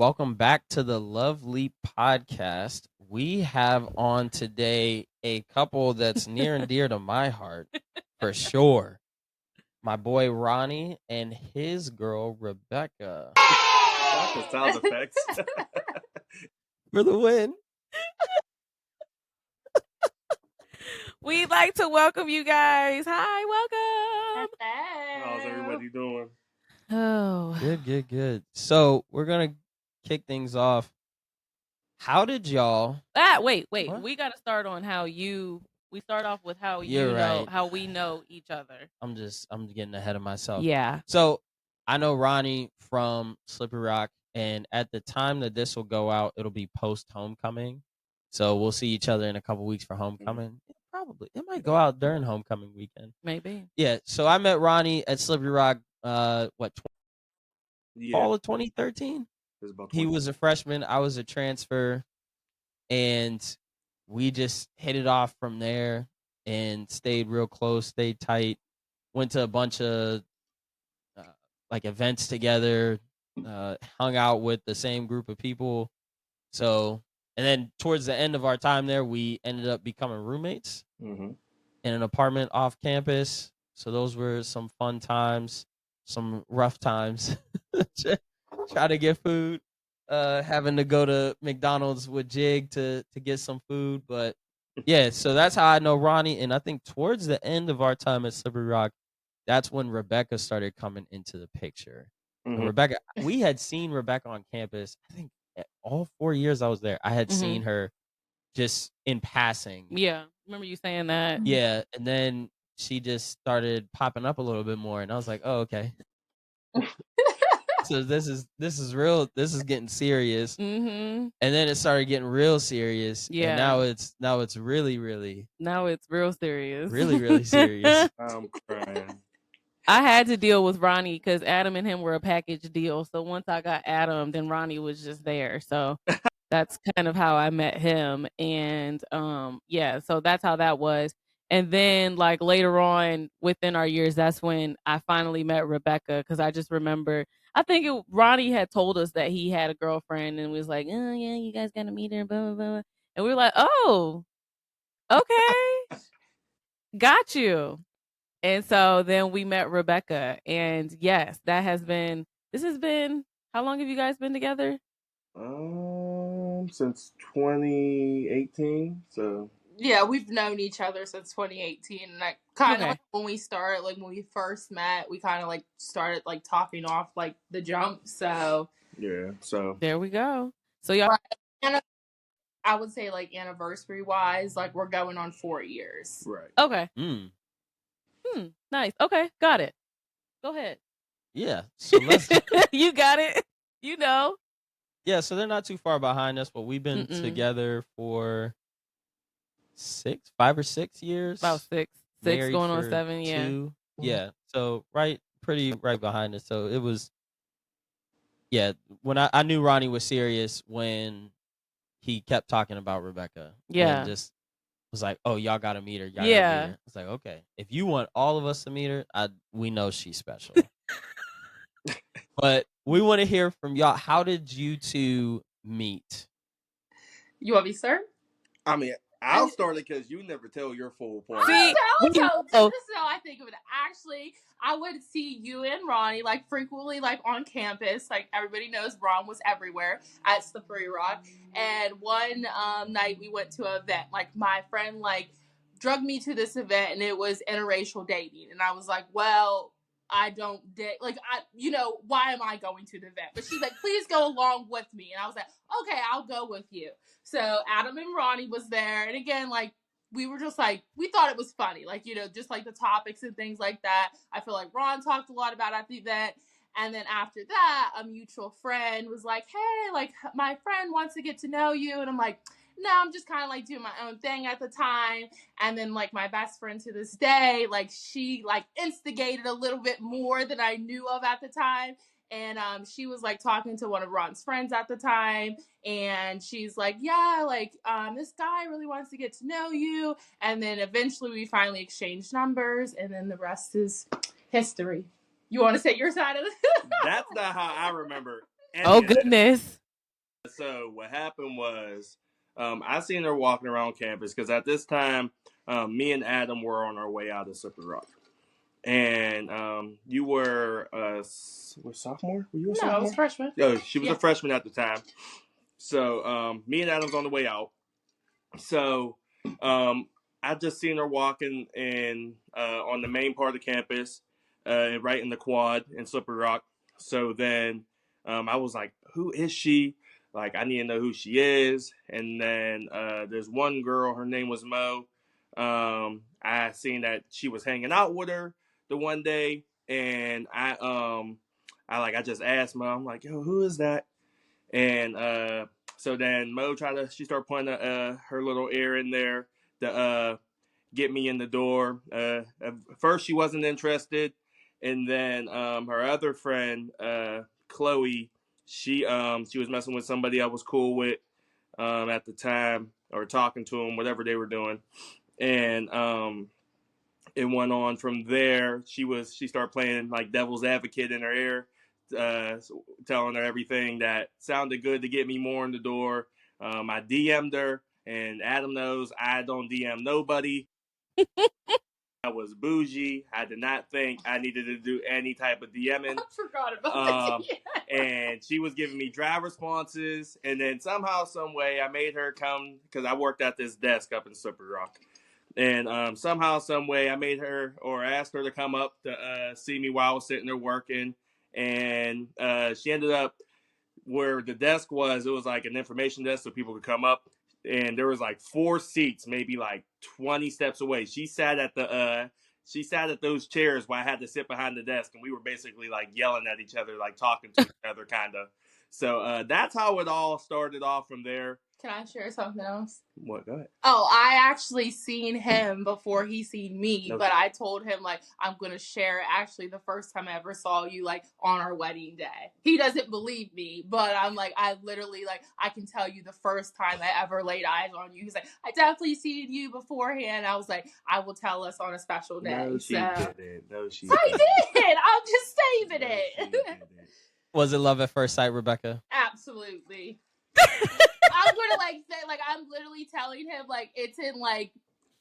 Welcome back to the Lovely Podcast. We have on today a couple that's near and dear to my heart, for sure. My boy Ronnie and his girl Rebecca. Not the sound effects. For the win. We'd like to welcome you guys. Hi, welcome. How's everybody doing? Oh, Good. So we're gonna kick things off. How did y'all? wait. What? We got to start on how you. We start off with how You're you know right. how we know each other. I'm getting ahead of myself. Yeah. So I know Ronnie from Slippery Rock, and at the time that this will go out, it'll be post homecoming. So we'll see each other in a couple weeks for homecoming. Probably it might go out during homecoming weekend. Maybe. Yeah. So I met Ronnie at Slippery Rock. Fall of 2013. He was a freshman. I was a transfer, and we just hit it off from there and stayed real close, stayed tight. Went to a bunch of like events together, hung out with the same group of people. So, and then towards the end of our time there, we ended up becoming roommates in an apartment off campus. So those were some fun times, some rough times. Try to get food, having to go to McDonald's with Jig to get some food. But yeah, so that's how I know Ronnie. And I think towards the end of our time at Slippery Rock, that's when Rebecca started coming into the picture. Rebecca, we had seen Rebecca on campus. I think all 4 years I was there, I had seen her just in passing. Yeah, remember you saying that? Yeah, and then she just started popping up a little bit more, and I was like, "Oh, okay." So this is real. This is getting serious. And then it started getting real serious. Yeah. And now it's really. Now it's real serious. Really serious. I'm crying. I had to deal with Ronnie because Adam and him were a package deal. So once I got Adam, then Ronnie was just there. So that's kind of how I met him. And yeah, so that's how that was. And then like later on within our years, that's when I finally met Rebecca because I just remember, I think Ronnie had told us that he had a girlfriend and was like, oh yeah, you guys got to meet her, blah, blah, blah. And we were like, oh, okay, got you. And so then we met Rebecca. And yes, this has been, how long have you guys been together? Since 2018. So yeah, we've known each other since 2018, and I kind of like when we first met, we kind of like started like talking off like the jump. So yeah, so there we go. So y'all, I would say like anniversary wise, like we're going on 4 years. Right. Okay. Nice. Okay, got it. Go ahead. Yeah. So let's you got it. You know. Yeah, so they're not too far behind us, but we've been together for 5 or 6 years. About six Married going on for 7, yeah. 2. Yeah. So pretty right behind us. So it was, yeah, when I knew Ronnie was serious when he kept talking about Rebecca. Yeah. And just was like, oh, y'all gotta meet her. Y'all Yeah. gotta meet her. It's like, okay, if you want all of us to meet her, we know she's special. But we want to hear from y'all. How did you two meet? You want me to start? I mean, I'll start it because you never tell your full point. This is how I think of it. Actually, I would see you and Ronnie like frequently like on campus. Like everybody knows Ron was everywhere at Slippery Rock. And one night we went to an event. Like my friend like drugged me to this event, and it was interracial dating. And I was like, well, I don't date, like, why am I going to the event? But she's like, please go along with me. And I was like, okay, I'll go with you. So Adam and Ronnie was there. And again, like, we were just like, we thought it was funny. Like, just like the topics and things like that. I feel like Ron talked a lot about at the event. And then after that, a mutual friend was like, hey, like, my friend wants to get to know you. And I'm like, no, I'm just kind of like doing my own thing at the time. And then like my best friend to this day, like she like instigated a little bit more than I knew of at the time. And she was like talking to one of Ron's friends at the time. And she's like, yeah, like this guy really wants to get to know you. And then eventually we finally exchanged numbers. And then the rest is history. You want to say your side of it? That's not how I remember. Oh, goodness. So what happened was, I seen her walking around campus because at this time, me and Adam were on our way out of Slippery Rock. And you were a sophomore? Were you a sophomore? No, I was a freshman. Oh, she was a freshman at the time. So me and Adam's on the way out. So I just seen her walking in on the main part of the campus, right in the quad in Slippery Rock. So then I was like, who is she? Like, I need to know who she is. And then there's one girl, her name was Mo. I seen that she was hanging out with her the one day, and I just asked Mo, I'm like, yo, who is that? And so then Mo she started pointing her little ear in there to get me in the door. At first she wasn't interested, and then her other friend, Chloe, she was messing with somebody I was cool with at the time, or talking to him, whatever they were doing, and it went on from there. She started playing like devil's advocate in her ear, telling her everything that sounded good to get me more in the door. I DM'd her, and Adam knows I don't DM nobody. I was bougie. I did not think I needed to do any type of DMing. I forgot about that. And she was giving me dry responses, and then somehow, some way, I made her come because I worked at this desk up in Slippery Rock. And somehow, some way, I made her or asked her to come up to see me while I was sitting there working. And she ended up where the desk was. It was like an information desk so people could come up. And there was like 4 seats, maybe like 20 steps away. She sat at those chairs where I had to sit behind the desk. And we were basically like yelling at each other, like talking to each other, kind of. So that's how it all started off from there. Can I share something else? What? Go ahead. Oh, I actually seen him before he seen me, but I told him, like, I'm going to share actually the first time I ever saw you, like, on our wedding day. He doesn't believe me, but I'm like, I literally, like, I can tell you the first time I ever laid eyes on you. He's like, I definitely seen you beforehand. I was like, I will tell us on a special day. No, she didn't. No, she didn't. I did. I'm just saving it. Was it love at first sight, Rebecca? Absolutely. I'm gonna like say, like, I'm literally telling him, like, it's in like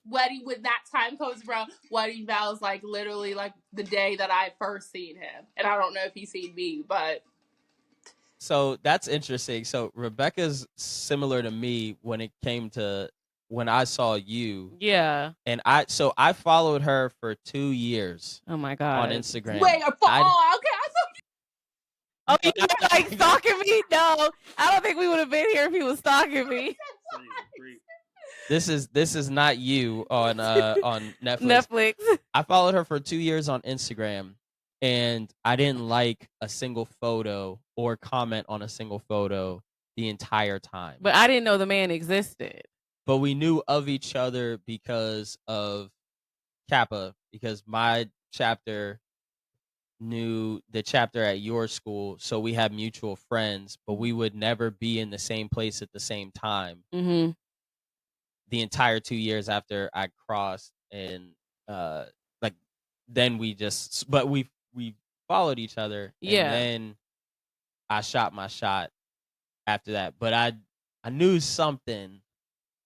wedding, when that time comes around, wedding vows, like literally like the day that I first seen him. And I don't know if he's seen me, but so that's interesting. So Rebecca's similar to me when it came to when I saw you. Yeah. And I followed her for 2 years. Oh my God. On Instagram. Wait, okay, I thought. Oh, you were like stalking me? No, I don't think we would have been here if he was stalking me. This is not you on Netflix. I followed her for 2 years on Instagram, and I didn't like a single photo or comment on a single photo the entire time. But I didn't know the man existed. But we knew of each other because of Kappa, because my chapter knew the chapter at your school, so we had mutual friends, but we would never be in the same place at the same time. Mm-hmm. The entire 2 years after I crossed, and then we followed each other. Yeah. And then I shot my shot after that, but I knew something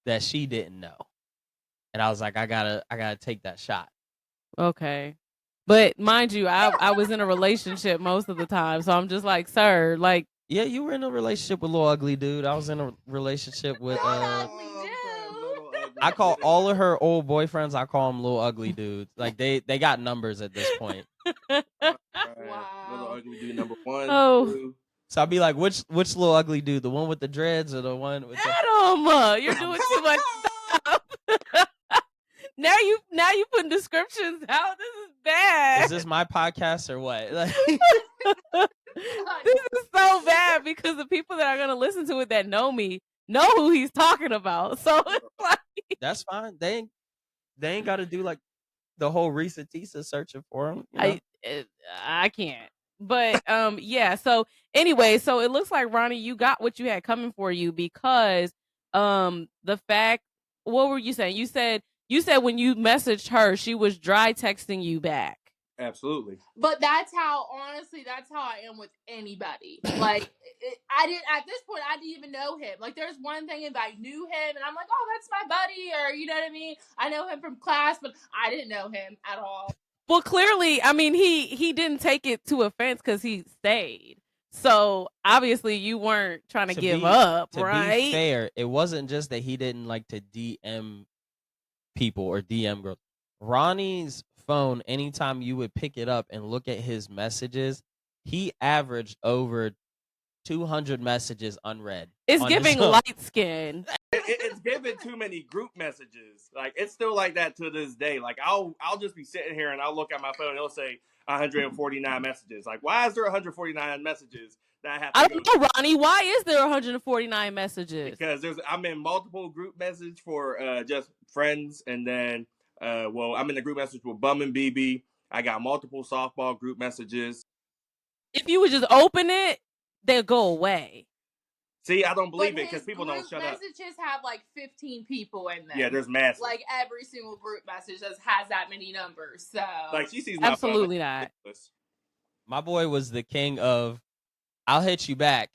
that she didn't know, and I was like, I gotta take that shot. Okay. But mind you, I was in a relationship most of the time, so I'm just like, sir, like, yeah, you were in a relationship with Little Ugly Dude. I was in a relationship with I call all of her old boyfriends, I call them Little Ugly Dudes. Like they got numbers at this point. Wow. Little Ugly Dude number 1. Oh. 2. So I'll be like, which Little Ugly Dude? The one with the dreads or the one with Adam, you're doing too much stuff. Now you putting descriptions out. This is bad. Is this my podcast or what? This is so bad because the people that are gonna listen to it that know me know who he's talking about. So it's like, that's fine. They ain't got to do like the whole Risa Tisa searching for him. You know? I can't. But yeah. So anyway, so it looks like, Ronnie, you got what you had coming for you because the fact. What were you saying? You said when you messaged her, she was dry texting you back. Absolutely. But that's how I am with anybody. Like, I didn't, at this point, I didn't even know him. Like, there's one thing if I knew him and I'm like, oh, that's my buddy, or you know what I mean? I know him from class, but I didn't know him at all. Well, clearly, I mean, he didn't take it to offense because he stayed. So obviously, you weren't trying to give up, right? To be fair, it wasn't just that he didn't like to DM people or DM girls. Ronnie's phone, anytime you would pick it up and look at his messages, he averaged over 200 messages unread. It's giving light skin. It's giving too many group messages. Like, it's still like that to this day. Like, I'll just be sitting here and I'll look at my phone and it'll say 149 messages. Like, why is there 149 messages that I have to I don't know, Ronnie. Why is there 149 messages? Because I'm in multiple group message for just friends, and then I'm in the group message with Bum and BB. I got multiple softball group messages. If you would just open it, they'll go away. See, I don't believe it because people don't shut up. Messages have like 15 people in them. Yeah, there's massive. Like, every single group message has that many numbers. So, like, she sees my absolutely phone, not. My boy was the king of, I'll hit you back.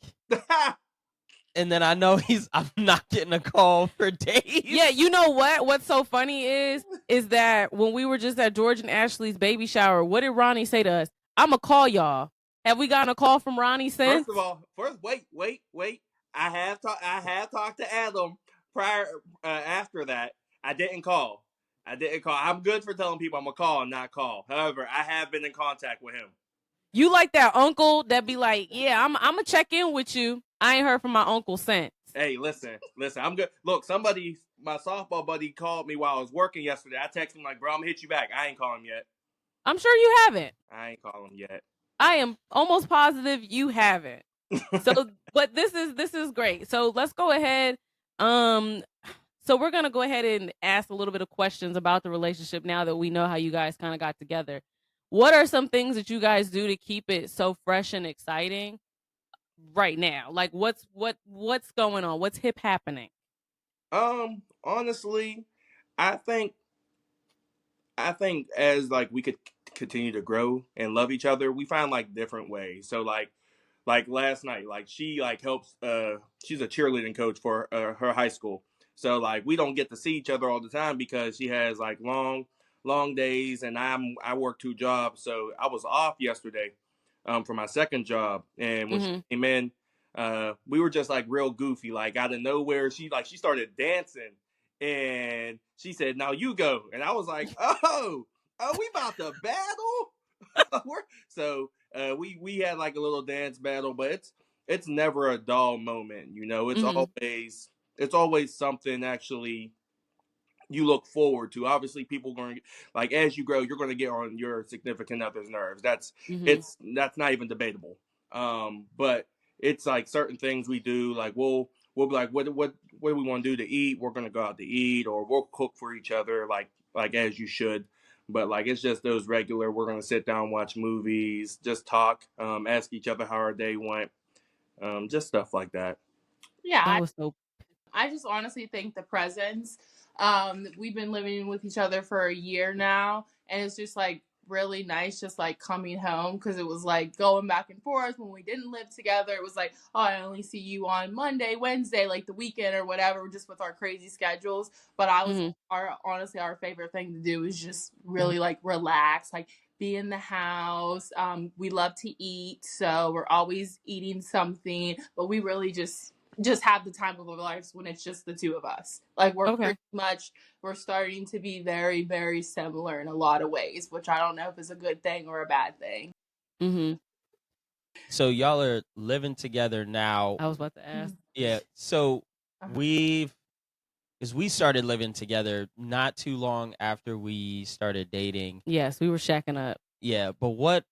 And then I know I'm not getting a call for days. Yeah, you know what? What's so funny is that when we were just at George and Ashley's baby shower, what did Ronnie say to us? I'm going to call y'all. Have we gotten a call from Ronnie since? First of all, wait. I have talked to Adam prior after that. I didn't call. I'm good for telling people I'm going to call and not call. However, I have been in contact with him. You like that uncle that be like, yeah, I'm going to check in with you. I ain't heard from my uncle since. Hey, listen, I'm good. Look, my softball buddy called me while I was working yesterday. I texted him like, bro, I'm going to hit you back. I ain't calling him yet. I'm sure you haven't. I ain't calling him yet. I am almost positive you haven't. So, but this is great. So let's go ahead. So we're going to go ahead and ask a little bit of questions about the relationship now that we know how you guys kind of got together. What are some things that you guys do to keep it so fresh and exciting right now? Like, what's going on? What's hip happening? Honestly, I think as like we could continue to grow and love each other, we find like different ways. So like last night, like she like helps. She's a cheerleading coach for her high school. So like we don't get to see each other all the time because she has like long days, and I work 2 jobs. So I was off yesterday, for my second job, and when she came in, we were just like real goofy, like out of nowhere. She started dancing, and she said, "Now you go," and I was like, "Oh, we about to battle." So we had like a little dance battle, but it's never a dull moment, you know. It's always something actually you look forward to. Obviously, people going to, like, as you grow, you're going to get on your significant other's nerves. That's not even debatable. But it's like certain things we do, like we'll be like, what do we want to do to eat? We're going to go out to eat, or we'll cook for each other, like as you should. But like it's just those regular. We're going to sit down, watch movies, just talk, ask each other how our day went, just stuff like that. Yeah, that was so. I just honestly think the presence. We've been living with each other for a year now, and it's just like really nice just like coming home, because it was like going back and forth when we didn't live together. It was like, oh, I only see you on Monday, Wednesday, like the weekend or whatever, just with our crazy schedules. But honestly, our favorite thing to do is just really like relax, like be in the house. We love to eat, so we're always eating something, but we really just have the time of our lives when it's just the two of us. Like we're starting to be very, very similar in a lot of ways, which I don't know if is a good thing or a bad thing. So y'all are living together now. I was about to ask. Yeah. So we started living together not too long after we started dating. Yes, we were shacking up. Yeah, but what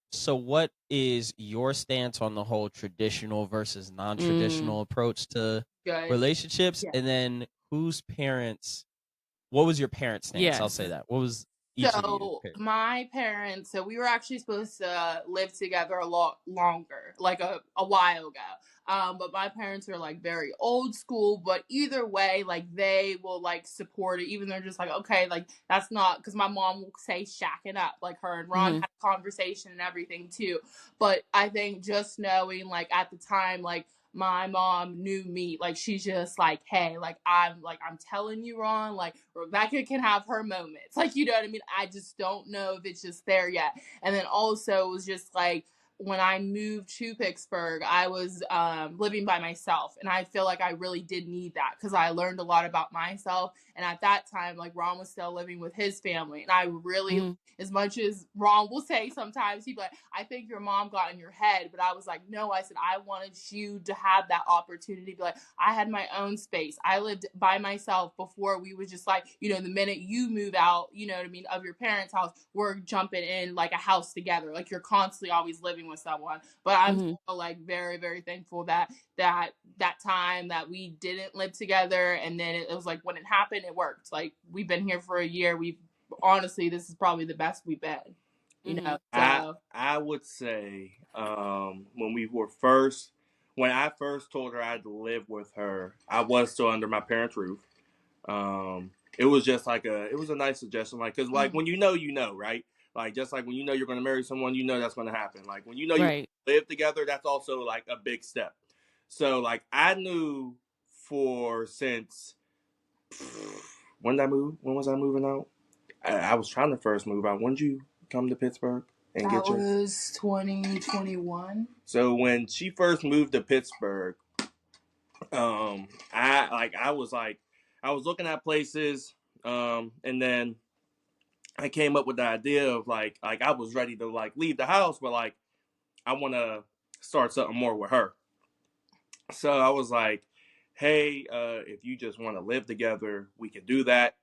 is your stance on the whole traditional versus non-traditional approach to relationships? Yeah. And then what was your parents' stance? Yes. I'll say that. What was each of you? My parents, we were actually supposed to live together a lot longer, like a while ago. But my parents are like very old school, but either way, like they will like support it, even they're just like, okay, like that's not, because my mom will say shacking up, like her and Ron had a conversation and everything too. But I think just knowing, like at the time, like my mom knew me, like she's just like, hey, like I'm telling you, Ron, like Rebecca can have her moments, like, you know what I mean? I just don't know if it's just there yet. And then also it was just like, when I moved to Pittsburgh, I was living by myself, and I feel like I really did need that because I learned a lot about myself. And at that time, like Ron was still living with his family, and I really, as much as Ron will say sometimes, he'd be like, I think your mom got in your head, but I was like, no, I said, I wanted you to have that opportunity to be like, I had my own space. I lived by myself before we was just like, you know, the minute you move out, you know what I mean, of your parents' house, we're jumping in like a house together. Like you're constantly always living with someone. But I'm still like very, very thankful that time that we didn't live together, and then it was like when it happened, it worked. Like we've been here for a year. We've honestly, this is probably the best we've been. You know, so I would say when I first told her I'd live with her, I was still under my parents' roof. It was just like it was a nice suggestion, like, because like when you know, right? Like just like when you know you're going to marry someone, you know that's going to happen. Like when you know you live together, that's also like a big step. So like I knew since when did I move? When was I moving out? I was trying to first move out. When did you come to Pittsburgh and that was 2021. So when she first moved to Pittsburgh, I was looking at places, and then I came up with the idea of like I was ready to like leave the house, but like I want to start something more with her. So I was like, hey, if you just want to live together, we can do that.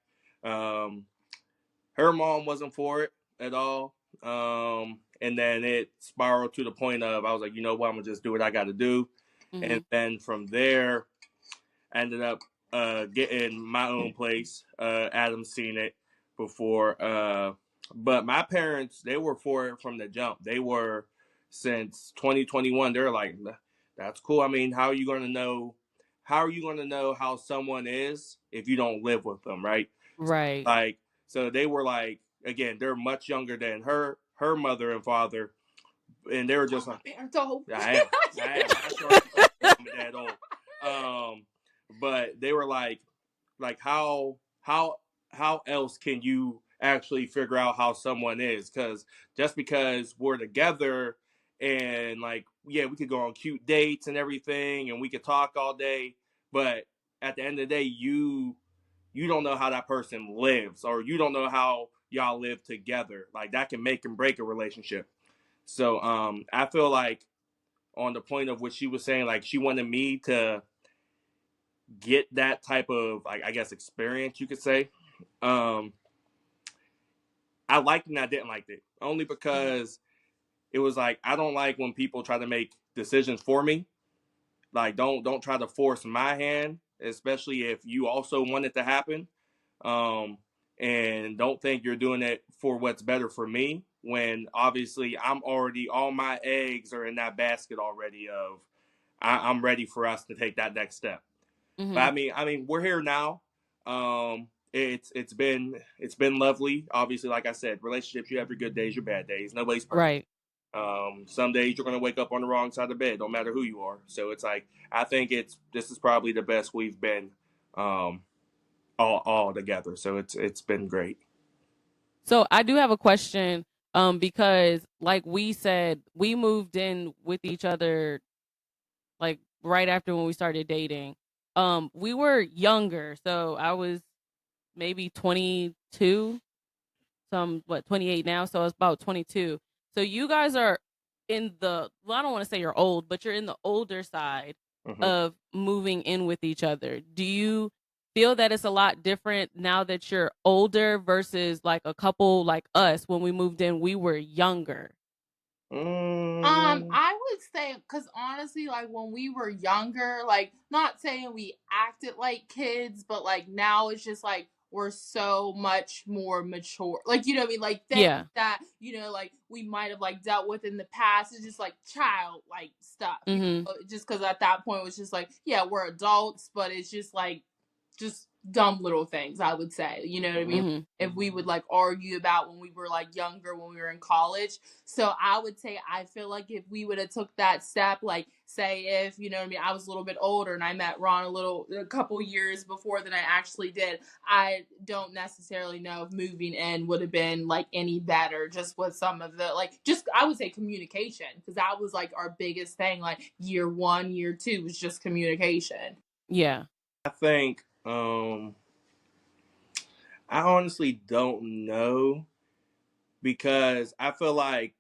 Her mom wasn't for it at all. And then it spiraled to the point of I was like, you know what, I'm gonna just do what I got to do. And then from there, I ended up getting my own place. Adam's seen it before, but my parents, they were for it from the jump. They were since 2021. They're like, that's cool. I mean, how are you gonna know? How are you gonna know how someone is if you don't live with them, right? Right. Like, so they were like, again, they're much younger than her mother and father, and they were just like, I am that old. But they were like how else can you actually figure out how someone is? Because just because we're together and like, yeah, we could go on cute dates and everything, and we could talk all day, but at the end of the day, you don't know how that person lives, or you don't know how y'all live together. Like that can make and break a relationship. So I feel like on the point of what she was saying, like she wanted me to get that type of, like, I guess, experience, you could say. I liked it and I didn't like it, only because it was like, I don't like when people try to make decisions for me. Like, don't try to force my hand, especially if you also want it to happen. And don't think you're doing it for what's better for me, when obviously all my eggs are in that basket already of I'm ready for us to take that next step. But I mean, we're here now. It's been lovely. Obviously, like I said, relationships, you have your good days, your bad days. Nobody's perfect. Right. Some days you're gonna wake up on the wrong side of the bed. Don't matter who you are. So it's like, I think this is probably the best we've been, all together. So it's been great. So I do have a question, because like we said, we moved in with each other like right after when we started dating. We were younger, so I was maybe 22. So I'm 28 now, so it's about 22. So you guys are I don't want to say you're old, but you're in the older side of moving in with each other. Do you feel that it's a lot different now that you're older versus like a couple like us? When we moved in, we were younger. I would say, because honestly, like when we were younger, like not saying we acted like kids, but like now it's just like were so much more mature. Like, you know what I mean? Like things that, you know, like we might have like dealt with in the past. It's just like child like stuff. You know? Just because at that point it was just like, yeah, we're adults, but it's just like just dumb little things, I would say. You know what I mean? If we would like argue about when we were like younger, when we were in college. So I would say I feel like if we would have took that step, like say if, you know what I mean, I was a little bit older and I met Ron a couple years before than I actually did, I don't necessarily know if moving in would have been like any better, just with some of the like, just I would say communication, because that was like our biggest thing. Like year 1, year 2 was just communication. Yeah. I think I honestly don't know, because I feel like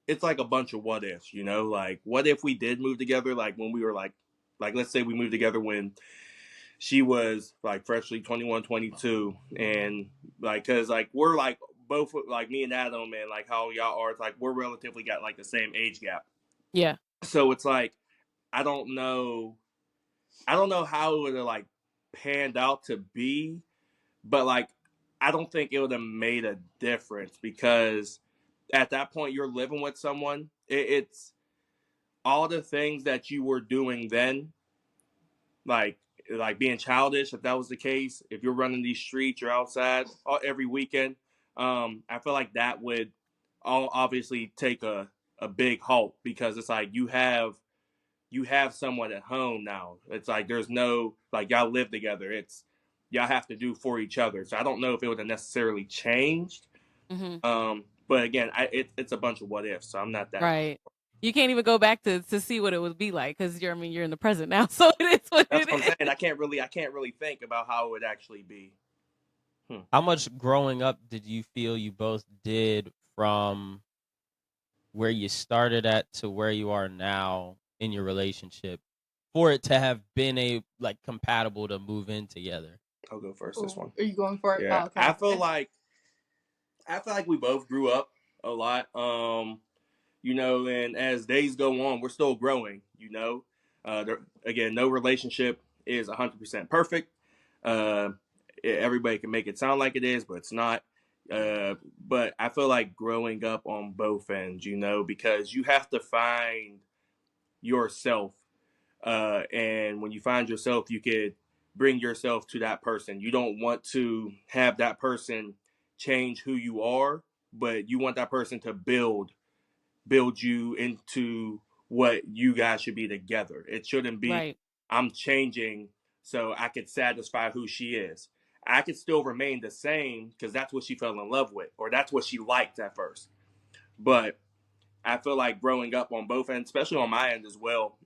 it's like a bunch of what ifs, you know? Like, what if we did move together, like when we were like let's say we moved together when she was like freshly 21, 22, and like, cause like we're like both, like me and Adam and like how y'all are, it's like we're relatively got like the same age gap. Yeah. So it's like I don't know how it would have like panned out to be, but like I don't think it would have made a difference, because at that point you're living with someone. It's all the things that you were doing then, like being childish. If that was the case, if you're running these streets, you're outside every weekend. I feel like that would all obviously take a big halt, because it's like you have someone at home now. It's like there's no, like, y'all live together. It's y'all have to do for each other. So I don't know if it would have necessarily changed. But again, it's a bunch of what ifs. So I'm not that right. You can't even go back to see what it would be like, because you're in the present now. So it is what That's what I'm saying. I can't really think about how it would actually be. How much growing up did you feel you both did from where you started at to where you are now in your relationship for it to have been compatible to move in together? I'll go first. This one. Are you going for it? Yeah. Oh, okay. I feel like we both grew up a lot. You know, and as days go on, we're still growing, you know. Again, no relationship is 100% perfect. Everybody can make it sound like it is, but it's not. But I feel like growing up on both ends, you know, because you have to find yourself. And when you find yourself, you could bring yourself to that person. You don't want to have that person change who you are, but you want that person to build you into what you guys should be together. It shouldn't be right. I'm changing so I could satisfy who she is. I could still remain the same because that's what she fell in love with, or that's what she liked at first. But I feel like growing up on both ends, especially on my end as well,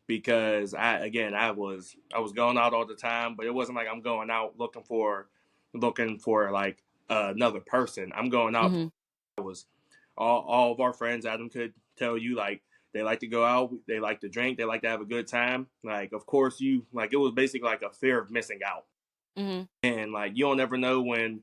because I was going out all the time, but it wasn't like I'm going out looking for like another person. I'm going out. I was all of our friends, Adam could tell you, like, they like to go out, they like to drink, they like to have a good time. Like, of course, it was basically like a fear of missing out. And like, you don't ever know when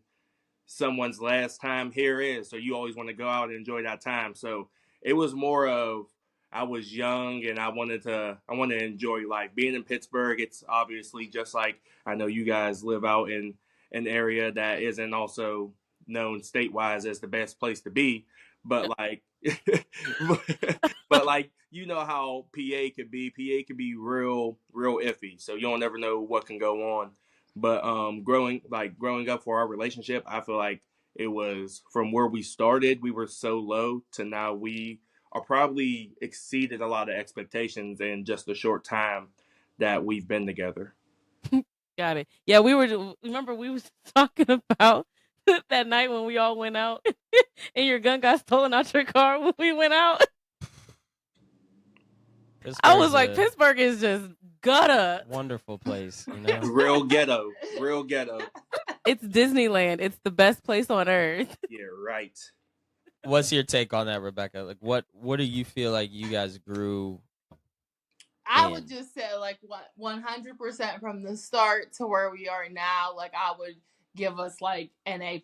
someone's last time here is, so you always want to go out and enjoy that time. So it was more of, I was young and I wanted to enjoy life. Being in Pittsburgh, it's obviously just like, I know you guys live out in an area that isn't also known statewide as the best place to be, but like but like, you know how PA could be real iffy, so you don't ever know what can go on. But growing up for our relationship, I feel like it was, from where we started, we were so low to now we are probably exceeded a lot of expectations in just a short time that we've been together. Got it. Yeah, remember we was talking about that night when we all went out and your gun got stolen out your car when we went out. I was like, Pittsburgh is just gutter. Wonderful place, you know. Real ghetto. It's Disneyland. It's the best place on earth. Yeah, right. What's your take on that, Rebecca? Like, what do you feel like you guys grew? I would just say, like, 100% from the start to where we are now. Like, I would give us like an A+.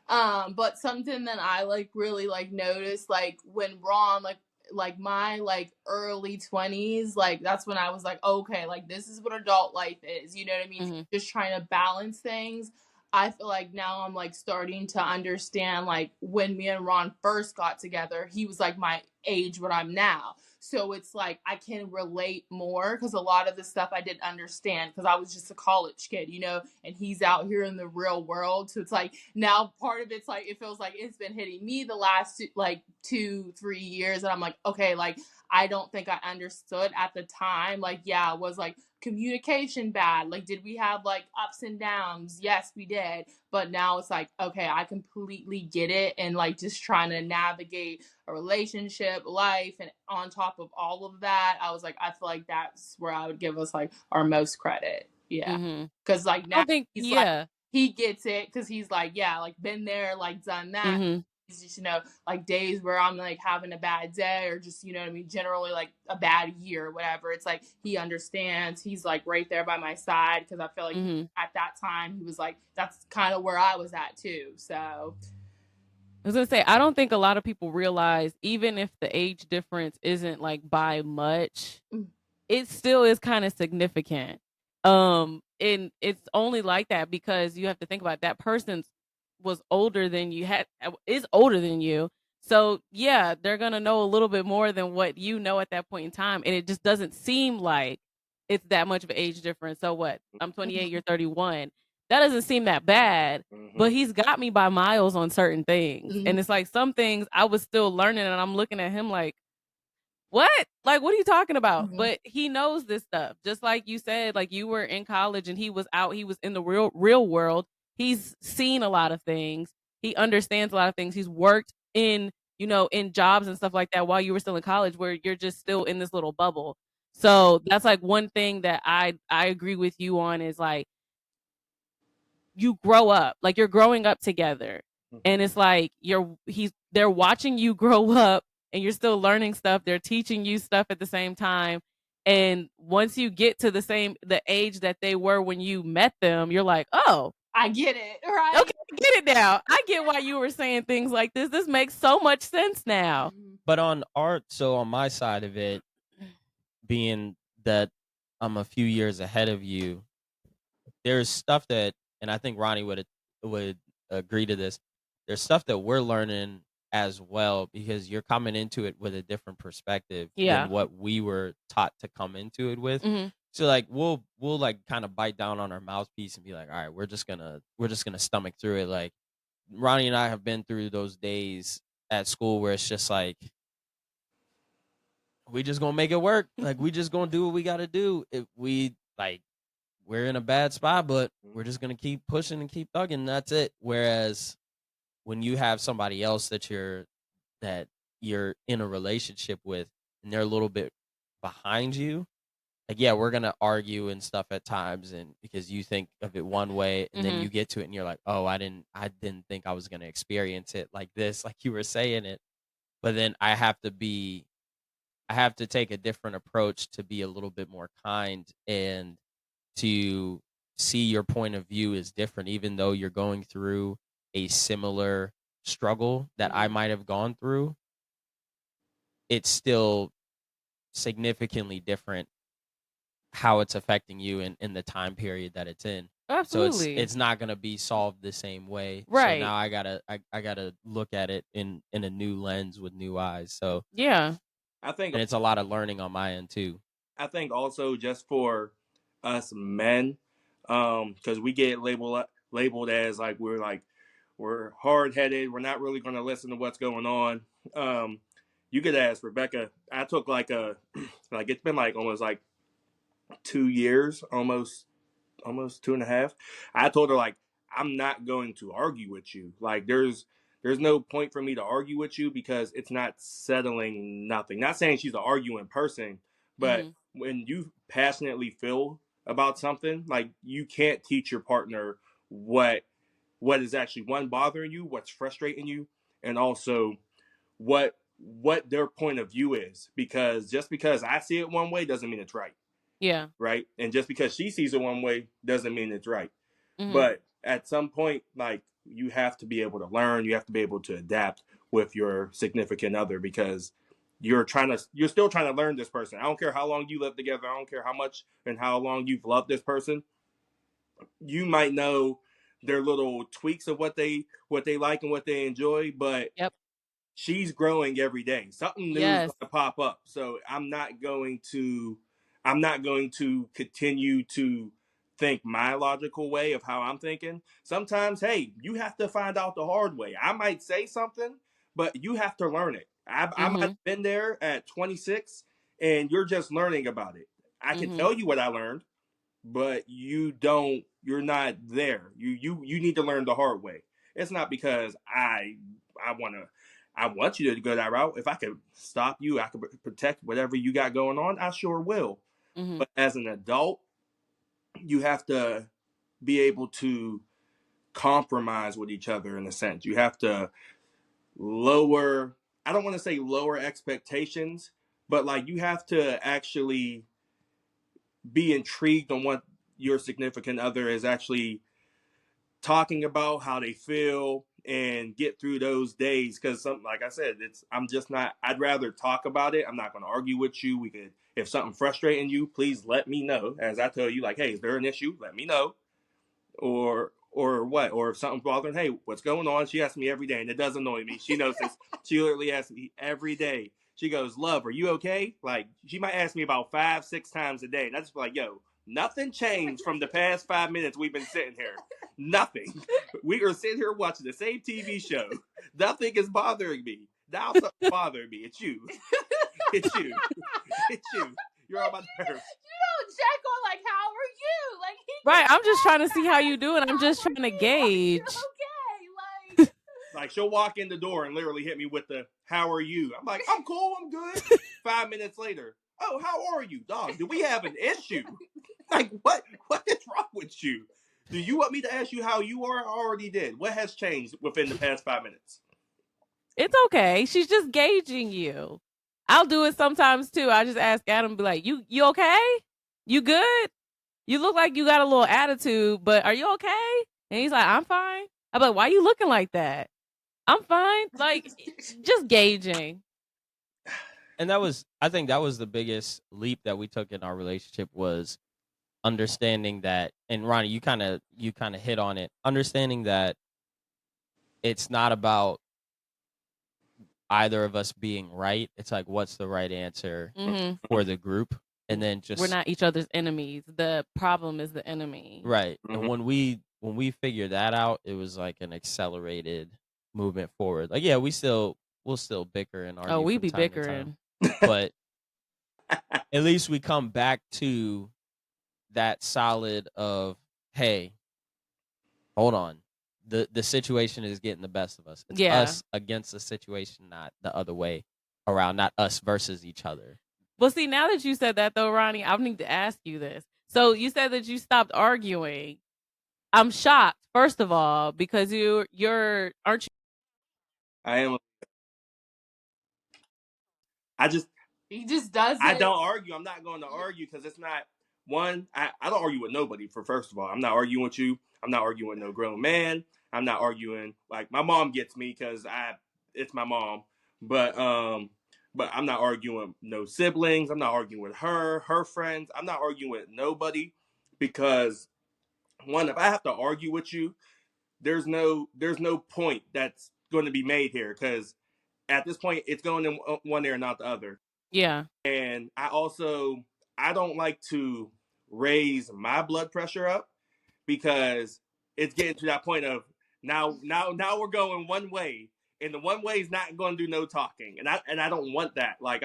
But something that I like really like noticed, like when Ron, like, like my like early 20s, like that's when I was like, okay, like this is what adult life is, you know what I mean? Mm-hmm. Just trying to balance things. I feel like now I'm like starting to understand, like when me and Ron first got together, he was like my age what I'm now. So it's like I can relate more because a lot of the stuff I didn't understand because I was just a college kid, you know, and he's out here in the real world. So it's like now part of it's like it feels like it's been hitting me the last like 2-3 years, and I'm like, okay, like I don't think I understood at the time. Like, yeah, it was like communication bad? Like, did we have like ups and downs? Yes, we did. But now it's like, okay, I completely get it. And like just trying to navigate a relationship, life, and on top of all of that, I was like, I feel like that's where I would give us like our most credit. Yeah. Mm-hmm. Cause like I now don't think, he's like, yeah. he gets it because he's like, yeah, like been there, like done that. Mm-hmm. It's just, you know, like days where I'm like having a bad day or just, you know what I mean, generally like a bad year or whatever. It's like he understands. He's like right there by my side because I feel like Mm-hmm. at that time he was like, that's kind of where I was at too. So I was gonna say, I don't think a lot of people realize, even if the age difference isn't like by much, it still is kind of significant. And it's only like that because you have to think about that person was older than you is older than you. So yeah, they're gonna know a little bit more than what you know at that point in time. And it just doesn't seem like it's that much of an age difference. So what? I'm 28, you're 31. That doesn't seem that bad. But he's got me by miles on certain things. And it's like some things I was still learning and I'm looking at him like, what? Like, what are you talking about? Mhm. But he knows this stuff. Just like you said, like you were in college and he was out, he was in the real world. He's seen a lot of things. He understands a lot of things. He's worked in, you know, in jobs and stuff like that while you were still in college where you're just still in this little bubble. So that's like one thing that I agree with you on is like you grow up, like you're growing up together. And it's like they're watching you grow up and you're still learning stuff. They're teaching you stuff at the same time. And once you get to the age that they were when you met them, you're like, oh, I get it, right? okay, I get it now. I get why you were saying things like this. This makes so much sense now. But on my side of it, being that I'm a few years ahead of you, there's stuff that, and I think Ronnie would agree to this. There's stuff that we're learning as well because you're coming into it with a different perspective than what we were taught to come into it with. Mhm. So like we'll like kind of bite down on our mouthpiece and be like, all right, we're just gonna stomach through it. Like Ronnie and I have been through those days at school where it's just like we just gonna make it work. Like we just gonna do what we gotta do. We're in a bad spot, but we're just gonna keep pushing and keep thugging. That's it. Whereas when you have somebody else that you're in a relationship with and they're a little bit behind you, like yeah, we're gonna argue and stuff at times, and because you think of it one way and then you get to it and you're like, oh, I didn't think I was gonna experience it like this, like you were saying it. But then I have to take a different approach to be a little bit more kind and to see your point of view is different, even though you're going through a similar struggle that I might have gone through. It's still significantly different how it's affecting you in the time period that it's in. Absolutely. So it's not going to be solved the same way. Right. So now I gotta look at it in a new lens with new eyes. So yeah, I think and it's a lot of learning on my end too. I think also just for us men, because we get labeled as like we're hard headed. We're not really going to listen to what's going on. You could ask Rebecca. I took like like it's been like almost like 2 years, almost 2.5. I told her like I'm not going to argue with you. Like there's no point for me to argue with you because it's not settling nothing. Not saying she's an arguing person, but when you passionately feel about something, like you can't teach your partner what is actually one bothering you, what's frustrating you, and also what their point of view is. Because just because I see it one way doesn't mean it's right. Yeah. Right. And just because she sees it one way doesn't mean it's right. But at some point, like you have to be able to learn, you have to be able to adapt with your significant other because you're still trying to learn this person. I don't care how long you live together. I don't care how much and how long you've loved this person. You might know their little tweaks of what they like and what they enjoy, but Yep. she's growing every day. Something new is going to pop up. So I'm not going to continue to think my logical way of how I'm thinking. Sometimes, hey, you have to find out the hard way. I might say something, but you have to learn it. I might have been there at 26 and you're just learning about it. I can tell you what I learned, but you're not there. You need to learn the hard way. It's not because I want you to go that route. If I could stop you, I could protect whatever you got going on, I sure will. But as an adult, you have to be able to compromise with each other in a sense. You have to I don't want to say lower expectations, but like you have to actually be intrigued on what your significant other is actually talking about, how they feel, and get through those days. Because like I said, I'd rather talk about it. I'm not going to argue with you. If something frustrating you, please let me know. As I tell you, like, hey, is there an issue? Let me know. Or what? Or if something's bothering, hey, what's going on? She asks me every day, and it does annoy me. She knows this. She literally asks me every day. She goes, love, are you okay? Like, she might ask me about 5-6 times a day. And I just be like, yo, nothing changed from the past 5 minutes we've been sitting here. Nothing. We are sitting here watching the same TV show. Nothing is bothering me. Now something's bothering me. It's you. It's you. It's you. You're on my nerves. You don't check on like, how are you? Like, right. I'm just trying to see how you do, and I'm just trying to gauge. Okay, like. Like, she'll walk in the door and literally hit me with the, how are you? I'm like, I'm cool, I'm good. 5 minutes later, oh, how are you, dog? Do we have an issue? Like, what is wrong with you? Do you want me to ask you how you are? I already did. What has changed within the past 5 minutes? It's okay. She's just gauging you. I'll do it sometimes too. I just ask Adam, be like, you okay? You good? You look like you got a little attitude, but are you okay? And he's like, I'm fine. I'm like, why are you looking like that? I'm fine. Like, just gauging. And I think that was the biggest leap that we took in our relationship, was understanding that, and Ronnie, you kind of hit on it, understanding that it's not about either of us being right. It's like, what's the right answer for the group? And then we're not each other's enemies. The problem is the enemy. Right. And when we figured that out, it was like an accelerated movement forward. Like, yeah, we'll still bicker and argue. Oh, we from be time to bickering. time. But at least we come back to that solid of, hey, hold on. The situation is getting the best of us. It's us against the situation, not the other way around, not us versus each other. Well, see, now that you said that, though, Ronnie, I need to ask you this. So you said that you stopped arguing. I'm shocked, first of all, because you're aren't you? I am. He just does it. I don't argue. I'm not going to argue because it's not one. I don't argue with nobody. First of all, I'm not arguing with you. I'm not arguing with no grown man. I'm not arguing. Like, my mom gets me because it's my mom. But I'm not arguing with no siblings. I'm not arguing with her friends. I'm not arguing with nobody because, one, if I have to argue with you, there's no point that's going to be made here, because at this point it's going in one ear and not the other. Yeah. And I don't like to raise my blood pressure up, because it's getting to that point of now we're going one way, and the one way is not going to do no talking, and I don't want that. Like,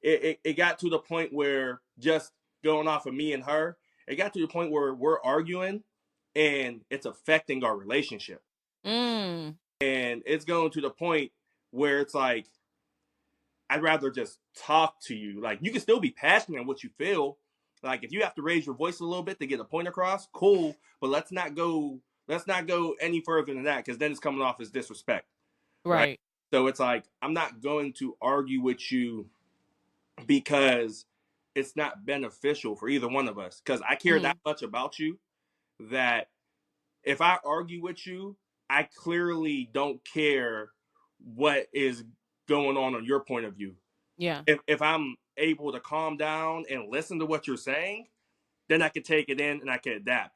it got to the point where, just going off of me and her, it got to the point where we're arguing and it's affecting our relationship. And it's going to the point where it's like, I'd rather just talk to you. Like, you can still be passionate in what you feel. Like, if you have to raise your voice a little bit to get a point across, cool. But let's not go any further than that, because then it's coming off as disrespect. Right. So it's like, I'm not going to argue with you because it's not beneficial for either one of us. Because I care that much about you that if I argue with you, I clearly don't care what is going on your point of view. Yeah. If I'm able to calm down and listen to what you're saying, then I can take it in and I can adapt.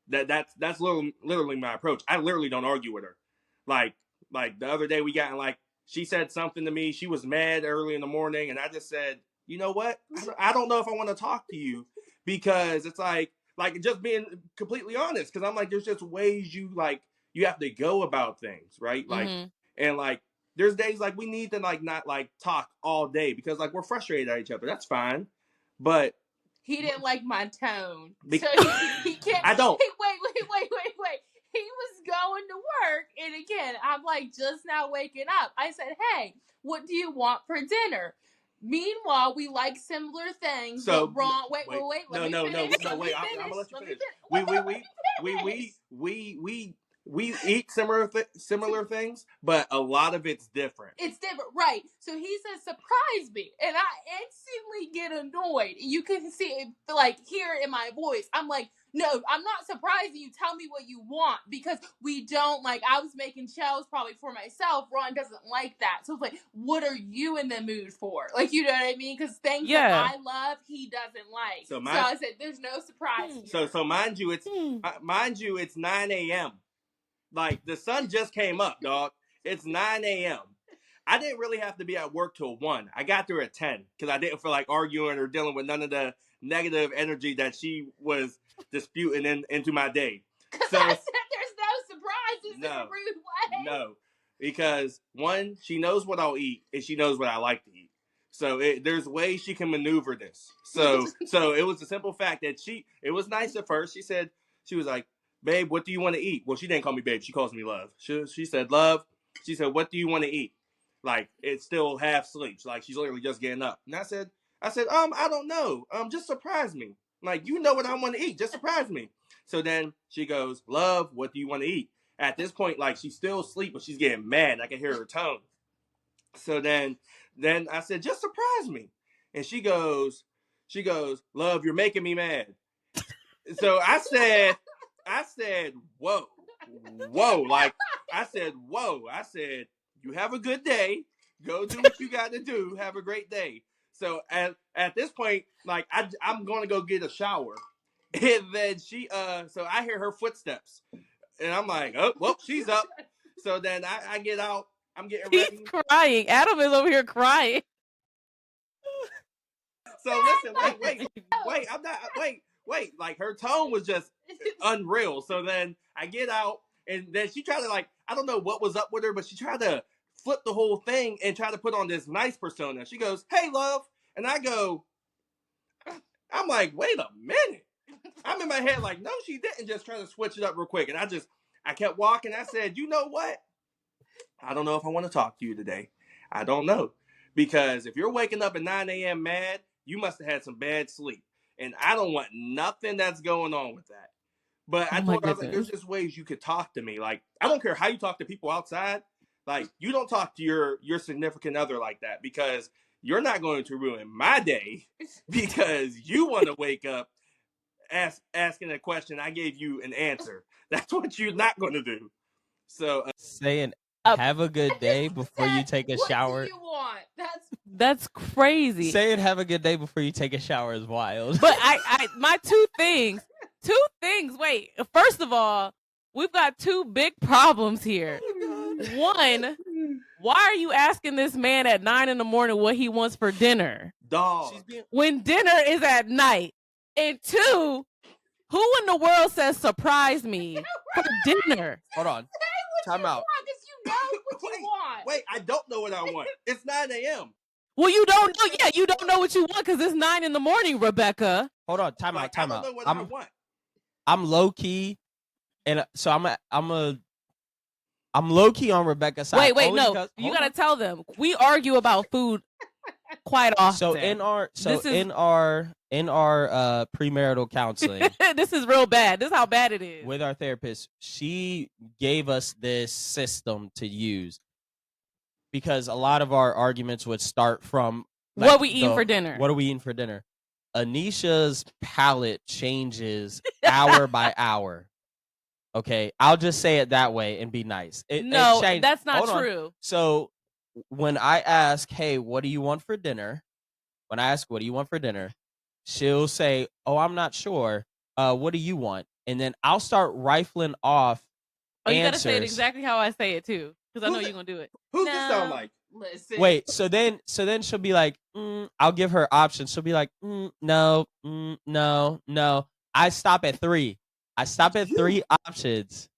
That's literally my approach. I literally don't argue with her. Like the other day we got in, like, she said something to me. She was mad early in the morning, and I just said, you know what? I don't know if I want to talk to you, because it's like just being completely honest. Because I'm like, there's just ways you have to go about things, right? Like, and like there's days like we need to not talk all day because like we're frustrated at each other. That's fine, but he didn't like my tone, so he can't. I don't. Wait. He was going to work, and again, I'm like just now waking up. I said, "Hey, what do you want for dinner?" Meanwhile, we like similar things. So but wrong. Wait. No. Wait. I'm gonna let you finish. We eat similar things, but a lot of it's different. It's different, right? So he says, "Surprise me," and I instantly get annoyed. You can see it, like hear it in my voice. I'm like, "No, I'm not surprising you. Tell me what you want, because we don't like." I was making shells probably for myself. Ron doesn't like that, so it's like, "What are you in the mood for?" Like, you know what I mean? Because things that I love, he doesn't like. So I said, "There's no surprise here." So mind you, it's 9 a.m. Like, the sun just came up, dog. It's 9 a.m. I didn't really have to be at work till 1. I got there at 10 because I didn't feel like arguing or dealing with none of the negative energy that she was disputing into my day. So I said there's no surprises in a rude way. No, because 1, she knows what I'll eat and she knows what I like to eat. So there's ways she can maneuver this. So it was the simple fact that it was nice at first. She was like, "Babe, what do you want to eat?" Well, she didn't call me babe. She calls me love. She said, "Love." She said, "What do you want to eat?" Like, it's still half sleep. So, like, she's literally just getting up. And I said, I don't know. Just surprise me. Like, you know what I want to eat. Just surprise me. So then she goes, "Love, what do you want to eat?" At this point, like, she's still asleep, but she's getting mad. I can hear her tone. So then I said, "Just surprise me." And she goes, "Love, you're making me mad." So I said, whoa. Like, I said, whoa. I said, "You have a good day. Go do what you got to do. Have a great day." So at this point, like, I'm going to go get a shower. And then so I hear her footsteps. And I'm like, "Oh, well, she's up." So then I get out. I'm getting ready. He's crying. Adam is over here crying. So listen, wait. I'm not, wait. Like, her tone was just unreal. So then I get out, and then she tried to, like, I don't know what was up with her, but she tried to flip the whole thing and try to put on this nice persona. She goes, "Hey, love." And I'm like, wait a minute. I'm in my head like, no, she didn't, just try to switch it up real quick. And I kept walking. I said, "You know what? I don't know if I want to talk to you today. I don't know. Because if you're waking up at 9 a.m. mad, you must have had some bad sleep. And I don't want nothing that's going on with that." But I told her, I was like, there's just ways you could talk to me. Like, I don't care how you talk to people outside. Like, you don't talk to your significant other like that, because you're not going to ruin my day because you want to wake up asking a question. I gave you an answer. That's what you're not going to do. So saying have a good day before you take a shower. What do you want? That's crazy. Saying have a good day before you take a shower is wild. But my two things. Wait, first of all, we've got 2 big problems here. One, why are you asking this man at 9 a.m. what he wants for dinner? Dog. When dinner is at night. And 2, who in the world says surprise me for dinner? Hold on. Time out. You know what you want. Wait, I don't know what I want. It's 9 a.m. Well, you don't know. Yeah, you don't know what you want because it's 9 a.m, Rebecca. Hold on. Time out. I don't know what I want. I'm low key, and so I'm low key on Rebecca's side. Wait, no, you gotta tell them. We argue about food quite often. So in our premarital counseling, this is real bad. This is how bad it is. With our therapist, she gave us this system to use because a lot of our arguments would start from like, what we eating for dinner. What are we eating for dinner? Anisha's palate changes hour by hour. Okay, I'll just say it that way and be nice. That's not true. So when I ask, hey, what do you want for dinner? When I ask, what do you want for dinner? She'll say, oh, I'm not sure. What do you want? And then I'll start rifling off you answers. gotta say it exactly how I say it too, because I know you're gonna do it. Who's this sound like? Listen. Wait, so then she'll be like, I'll give her options. She'll be like, no, no. I stop at 3. I stop at 3 options.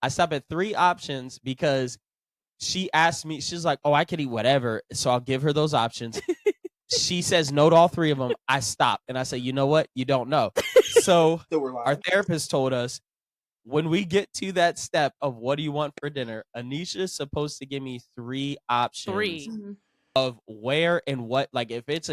I stop at 3 options because she asked me, she's like, oh, I could eat whatever. So I'll give her those options. She says no to all 3 of them. I stop and I say, you know what? You don't know. So our therapist told us, when we get to that step of what do you want for dinner, Anisha is supposed to give me 3 options of where and what. Like if it's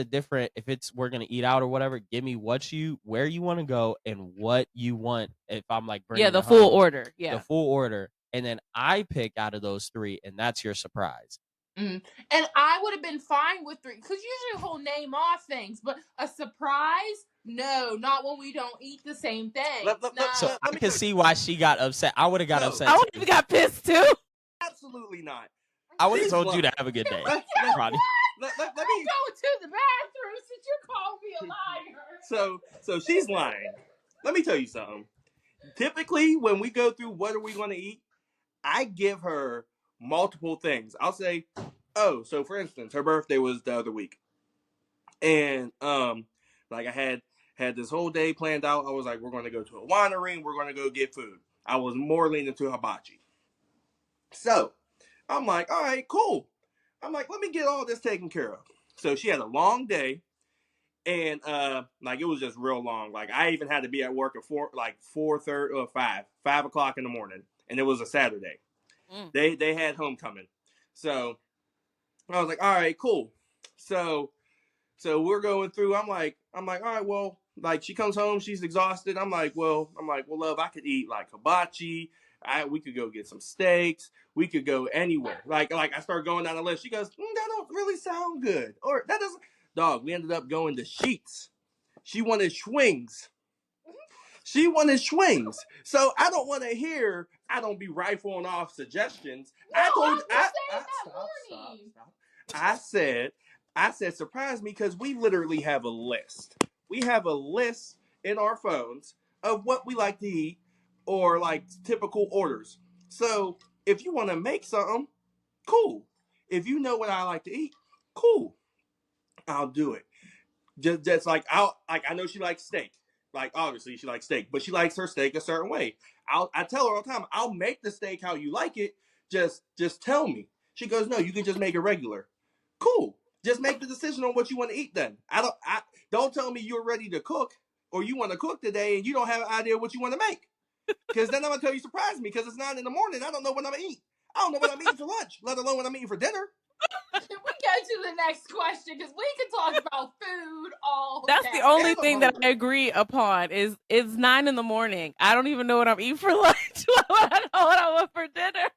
we're gonna eat out or whatever, give me where you want to go and what you want. If I'm like bringing the full order, the full order, and then I pick out of those 3, and that's your surprise. And I would have been fine with 3 because usually we'll name off things, but a surprise, no, not when we don't eat the same thing. So I can see why she got upset. I would have got upset. I would have got pissed too. Absolutely not. I would have told you to have a good day, Ronnie. Let me go to the bathroom since you're calling me a liar. So she's lying. Let me tell you something. Typically, when we go through what are we going to eat, I give her multiple things. I'll say, oh, so for instance, her birthday was the other week. And like I had this whole day planned out. I was like, we're going to go to a winery and we're going to go get food. I was more leaning to hibachi. So I'm like, all right, cool. I'm like, let me get all this taken care of. So she had a long day. And like it was just real long. Like I even had to be at work at 4:30 or 5 o'clock in the morning. And it was a Saturday. They had homecoming. So I was like, all right, cool. So we're going through. I'm like, all right, well, like she comes home, she's exhausted. I'm like, well, love, I could eat like hibachi. We could go get some steaks. We could go anywhere. Like I start going down the list. She goes, that don't really sound good. Or that doesn't. Dog, we ended up going to Sheets. She wanted swings. So I don't want to hear. I don't be rifling off suggestions. No, I said, surprise me because we literally have a list. We have a list in our phones of what we like to eat or like typical orders. So if you want to make something, cool. If you know what I like to eat, cool. I'll do it. Just like I know she likes steak. Like obviously she likes steak, but she likes her steak a certain way. I tell her all the time, I'll make the steak how you like it. Just tell me. She goes, no, you can just make it regular. Cool. Just make the decision on what you want to eat then. Don't tell me you're ready to cook or you want to cook today and you don't have an idea what you want to make. Because then I'm going to tell you, surprise me, because it's 9 in the morning. I don't know what I'm going to eat. I don't know what I'm eating for lunch, let alone what I'm eating for dinner. Can we go to the next question? Because we can talk about food all That's day. the only thing that I agree upon is it's 9 in the morning. I don't even know what I'm eating for lunch. I don't know what I want for dinner.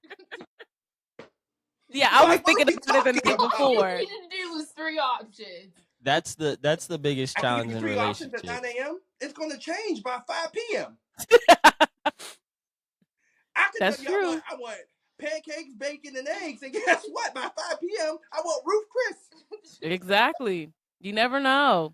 Yeah, I was thinking about it the night before. All you need to do was 3 options. That's the biggest challenge in relationships. Options at 9 a.m. It's going to change by 5 p.m. That's true. I want pancakes, bacon, and eggs, and guess what? By 5 p.m., I want Ruth Chris. Exactly. You never know.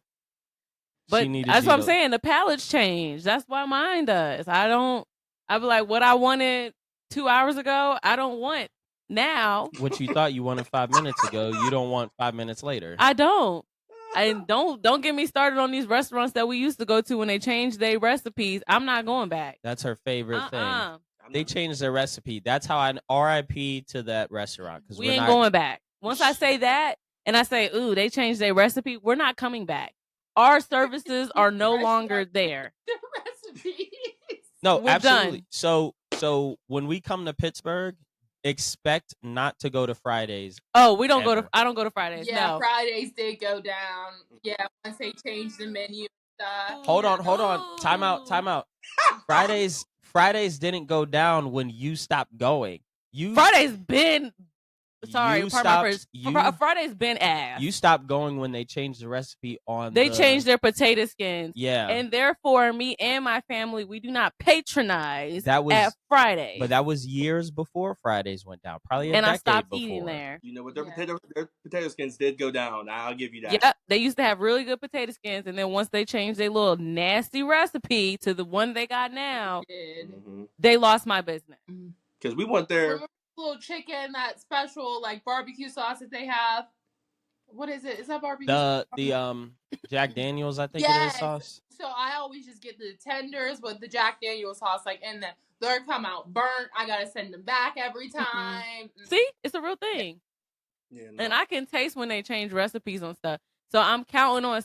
But that's what I'm saying. The palates change. That's why mine does. I'll be like, what I wanted 2 hours ago, I don't want now. What you thought you wanted 5 minutes ago, you don't want 5 minutes later. I don't. And don't get me started on these restaurants that we used to go to when they changed their recipes. I'm not going back. That's her favorite thing. They changed their recipe. That's how I RIP to that restaurant. Because we ain't going back. Once I say that and I say, ooh, they changed their recipe, we're not coming back. Our services are no longer there. The recipes. No, we're absolutely. Done. So when we come to Pittsburgh, expect not to go to Fridays. Oh, we don't go to. I don't go to Fridays. Yeah, no. Fridays did go down. Yeah, once they changed the menu stuff. Hold on. Time out. Fridays didn't go down when you stopped going. Fridays been Sorry, You part of my stopped. phrase. Friday's been ass. You stopped going when they changed the recipe on. They changed their potato skins. Yeah, and therefore, me and my family, we do not patronize that was at Friday. But that was years before Fridays went down. Probably a decade I stopped before. eating there. You know what? Their potato skins did go down. I'll give you that. Yep, they used to have really good potato skins, and then once they changed their little nasty recipe to the one they got now, they lost my business. Because we went there. Remember the little chicken, that special like barbecue sauce that they have? What is it? Is that barbecue? The Jack Daniels, I think it is sauce. So I always just get the tenders with the Jack Daniels sauce, like, and then they're come out burnt. I gotta send them back every time. See, it's a real thing. Yeah, no. And I can taste when they change recipes on stuff. So I'm counting on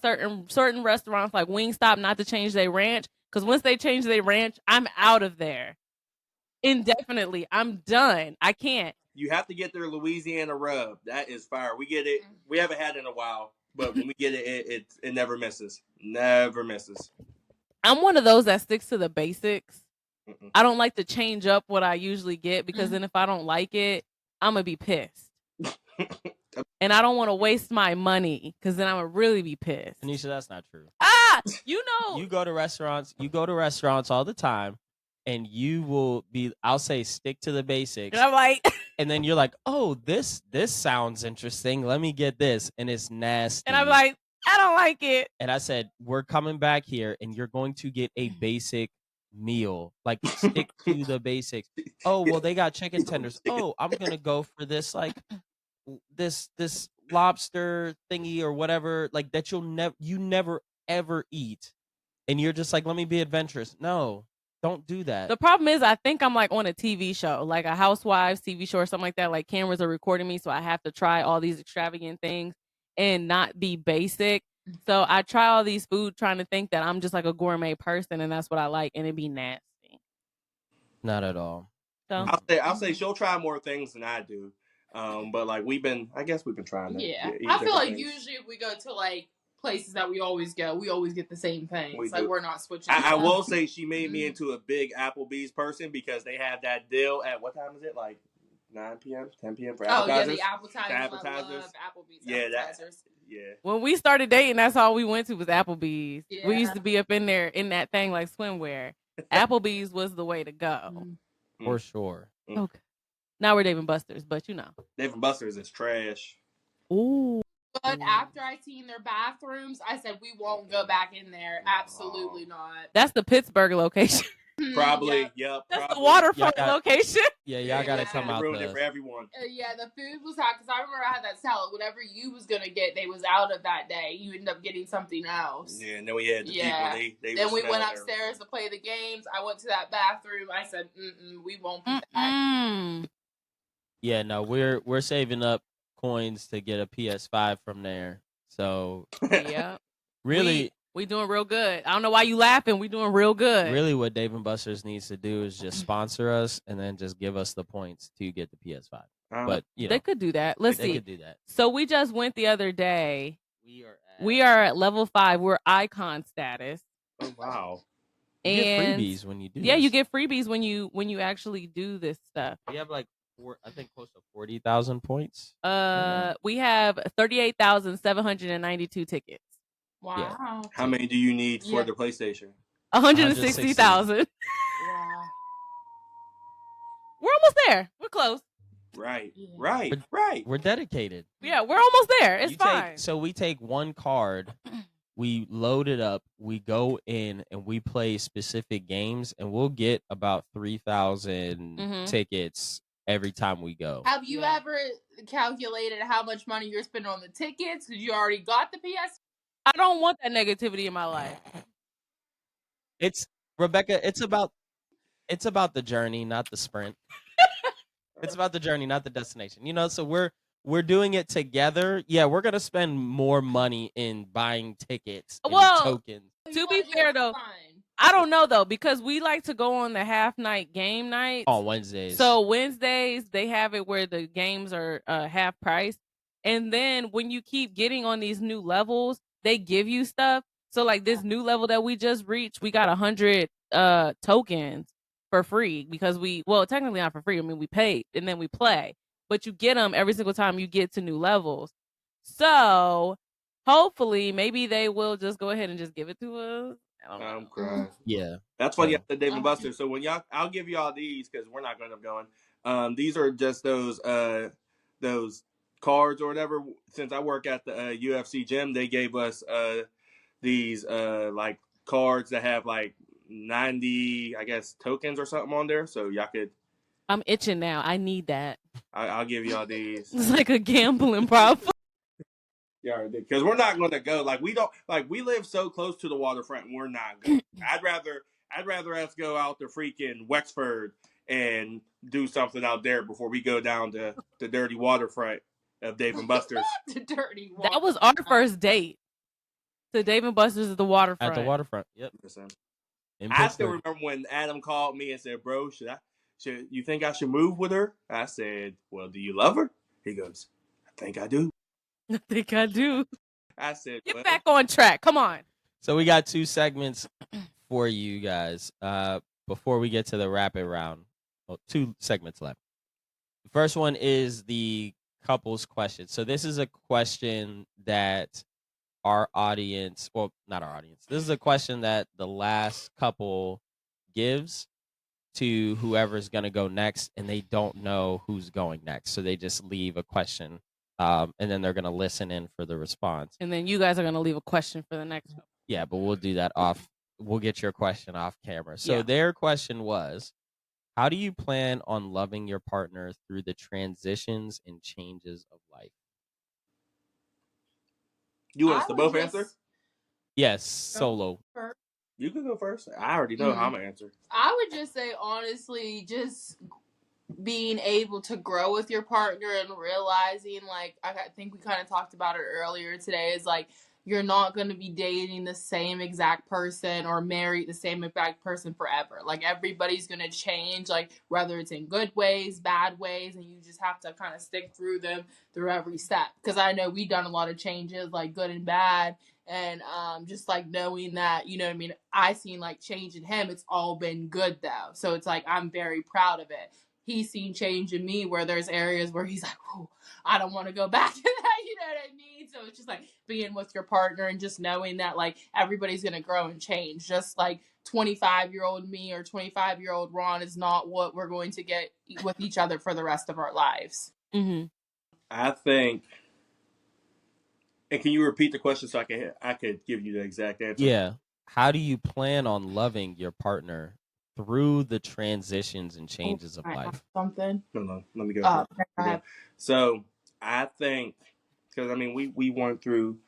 certain restaurants like Wingstop not to change their ranch, because once they change their ranch, I'm out of there indefinitely. I'm done. I can't. You have to get their Louisiana rub. That is fire. We get it. We haven't had it in a while, but when we get it, it never misses. Never misses. I'm one of those that sticks to the basics. I don't like to change up what I usually get, because then if I don't like it, I'm going to be pissed. And I don't want to waste my money, because then I'm going to really be pissed. Anisha, that's not true. You know. You go to restaurants all the time, and you will be, I'll say, stick to the basics. And I'm like... And then you're like, oh, this sounds interesting. Let me get this. And it's nasty. And I'm like, I don't like it. And I said, we're coming back here, and you're going to get a basic meal. Like, stick to the basics. Oh, well, they got chicken tenders. Oh, I'm going to go for this, like, this lobster thingy or whatever, like, that you never, ever eat. And you're just like, let me be adventurous. No. Don't do that. The problem is, I think I'm like on a TV show, like a Housewives TV show or something like that. Like, cameras are recording me, so I have to try all these extravagant things and not be basic. So I try all these food trying to think that I'm just like a gourmet person, and that's what I like, and it'd be nasty. Not at all. So I'll say she'll try more things than I do. But like I guess we've been trying to. Yeah, I feel like usually if we go to like places that we always go, we always get the same things. We're not switching. I will say she made me into a big Applebee's person, because they have that deal at, what time is it? Like 9 p.m., 10 p.m. for appetizers. Oh yeah, the appetizers. I love Applebee's appetizers. Yeah. When we started dating, that's all we went to was Applebee's. Yeah. We used to be up in there in that thing like swimwear. Applebee's was the way to go. For sure. Okay. Now we're Dave & Buster's, but you know. Dave & Buster's is trash. Ooh. But after I seen their bathrooms, I said we won't go back in there. Absolutely not. That's the Pittsburgh location. Probably, yep. That's the waterfront location. Yeah, y'all gotta come out. Ruined it for everyone. Yeah, the food was hot, because I remember I had that salad. Whatever you was gonna get, they was out of that day. You ended up getting something else. Yeah, and then we had the people. They then we went upstairs to play the games. I went to that bathroom. I said, we won't be back. Yeah, no, we're saving up coins to get a PS5 from there. So yeah, really, we doing real good. I don't know why you laughing. We doing real good. Really, what Dave & Buster's needs to do is just sponsor us and then just give us the points to get the PS5. But you know, they could do that. Let's see. They could do that. So we just went the other day. We are at level 5. We're icon status. Oh wow! You get freebies when you do. Yeah, you get freebies when you actually do this stuff. We have like I think close to 40,000 points. We have 38,792 tickets. Wow. Yeah. How many do you need for the PlayStation? 160,000. Wow. We're almost there. We're close. Right. Yeah. Right. We're dedicated. Yeah, we're almost there. It's fine. So we take one card, we load it up, we go in and we play specific games, and we'll get about 3,000 tickets every time we go. Have you ever calculated how much money you're spending on the tickets? Because you already got the PS. I don't want that negativity in my life. Rebecca, it's about the journey, not the sprint. It's about the journey, not the destination. You know, so we're doing it together. Yeah, we're gonna spend more money in buying tickets and tokens. To be fair though, I don't know though, because we like to go on the half night game nights on Wednesdays. So Wednesdays they have it where the games are half price, and then when you keep getting on these new levels, they give you stuff. So like this new level that we just reached, we got 100 tokens for free, because technically not for free. I mean, we paid and then we play, but you get them every single time you get to new levels. So hopefully, maybe they will just go ahead and just give it to us. I don't know. I'm crying. Yeah. That's why you have the Dave and Buster's. So when I'll give you all these because we're not going to end up going. These are just those cards or whatever. Since I work at the UFC gym, they gave us these like cards that have like 90, I guess, tokens or something on there. So y'all could. I'm itching now. I need that. I'll give y'all these. It's like a gambling problem. Yeah, because we're not going to go. Like we don't like we live so close to the waterfront, and we're not going. I'd rather us go out to freaking Wexford and do something out there before we go down to the dirty waterfront of Dave and Buster's. The dirty waterfront. That was our first date. To Dave and Buster's at the waterfront. At the waterfront. Yep. Listen, I still remember when Adam called me and said, "Bro, should you think I should move with her?" I said, "Well, do you love her?" He goes, "I think I do." I think I do. I said, Get back on track. Come on. So we got 2 segments for you guys before we get to the rapid round. Well, 2 segments left. The first one is the couples question. So this is a question that our audience, well, not our audience. This is a question that the last couple gives to whoever's going to go next, and they don't know who's going next. So they just leave a question. And then they're going to listen in for the response. And then you guys are going to leave a question for the next one. Yeah, but we'll do that off. We'll get your question off camera. So their question was, how do you plan on loving your partner through the transitions and changes of life? You want us to both answer? Yes, solo. You can go first. I already know how I'm going to answer. I would just say, honestly, just being able to grow with your partner and realizing, like, I think we kind of talked about it earlier today, is like, you're not going to be dating the same exact person or marry the same exact person forever. Like, everybody's going to change, like, whether it's in good ways, bad ways, and you just have to kind of stick through them through every step. Because I know we've done a lot of changes, like, good and bad. And just like knowing that, you know what I mean, I seen like change in him. It's all been good though. So it's like, I'm very proud of it. He's seen change in me where there's areas where he's like, oh, I don't want to go back to that. You know what I mean? So it's just like being with your partner and just knowing that like everybody's going to grow and change. Just like 25-year-old me or 25-year-old Ron is not what we're going to get with each other for the rest of our lives. Mm-hmm. I think, and can you repeat the question so I could give you the exact answer? Yeah. How do you plan on loving your partner through the transitions and changes of life? Something. No, let me go. So I think, because I mean, we went through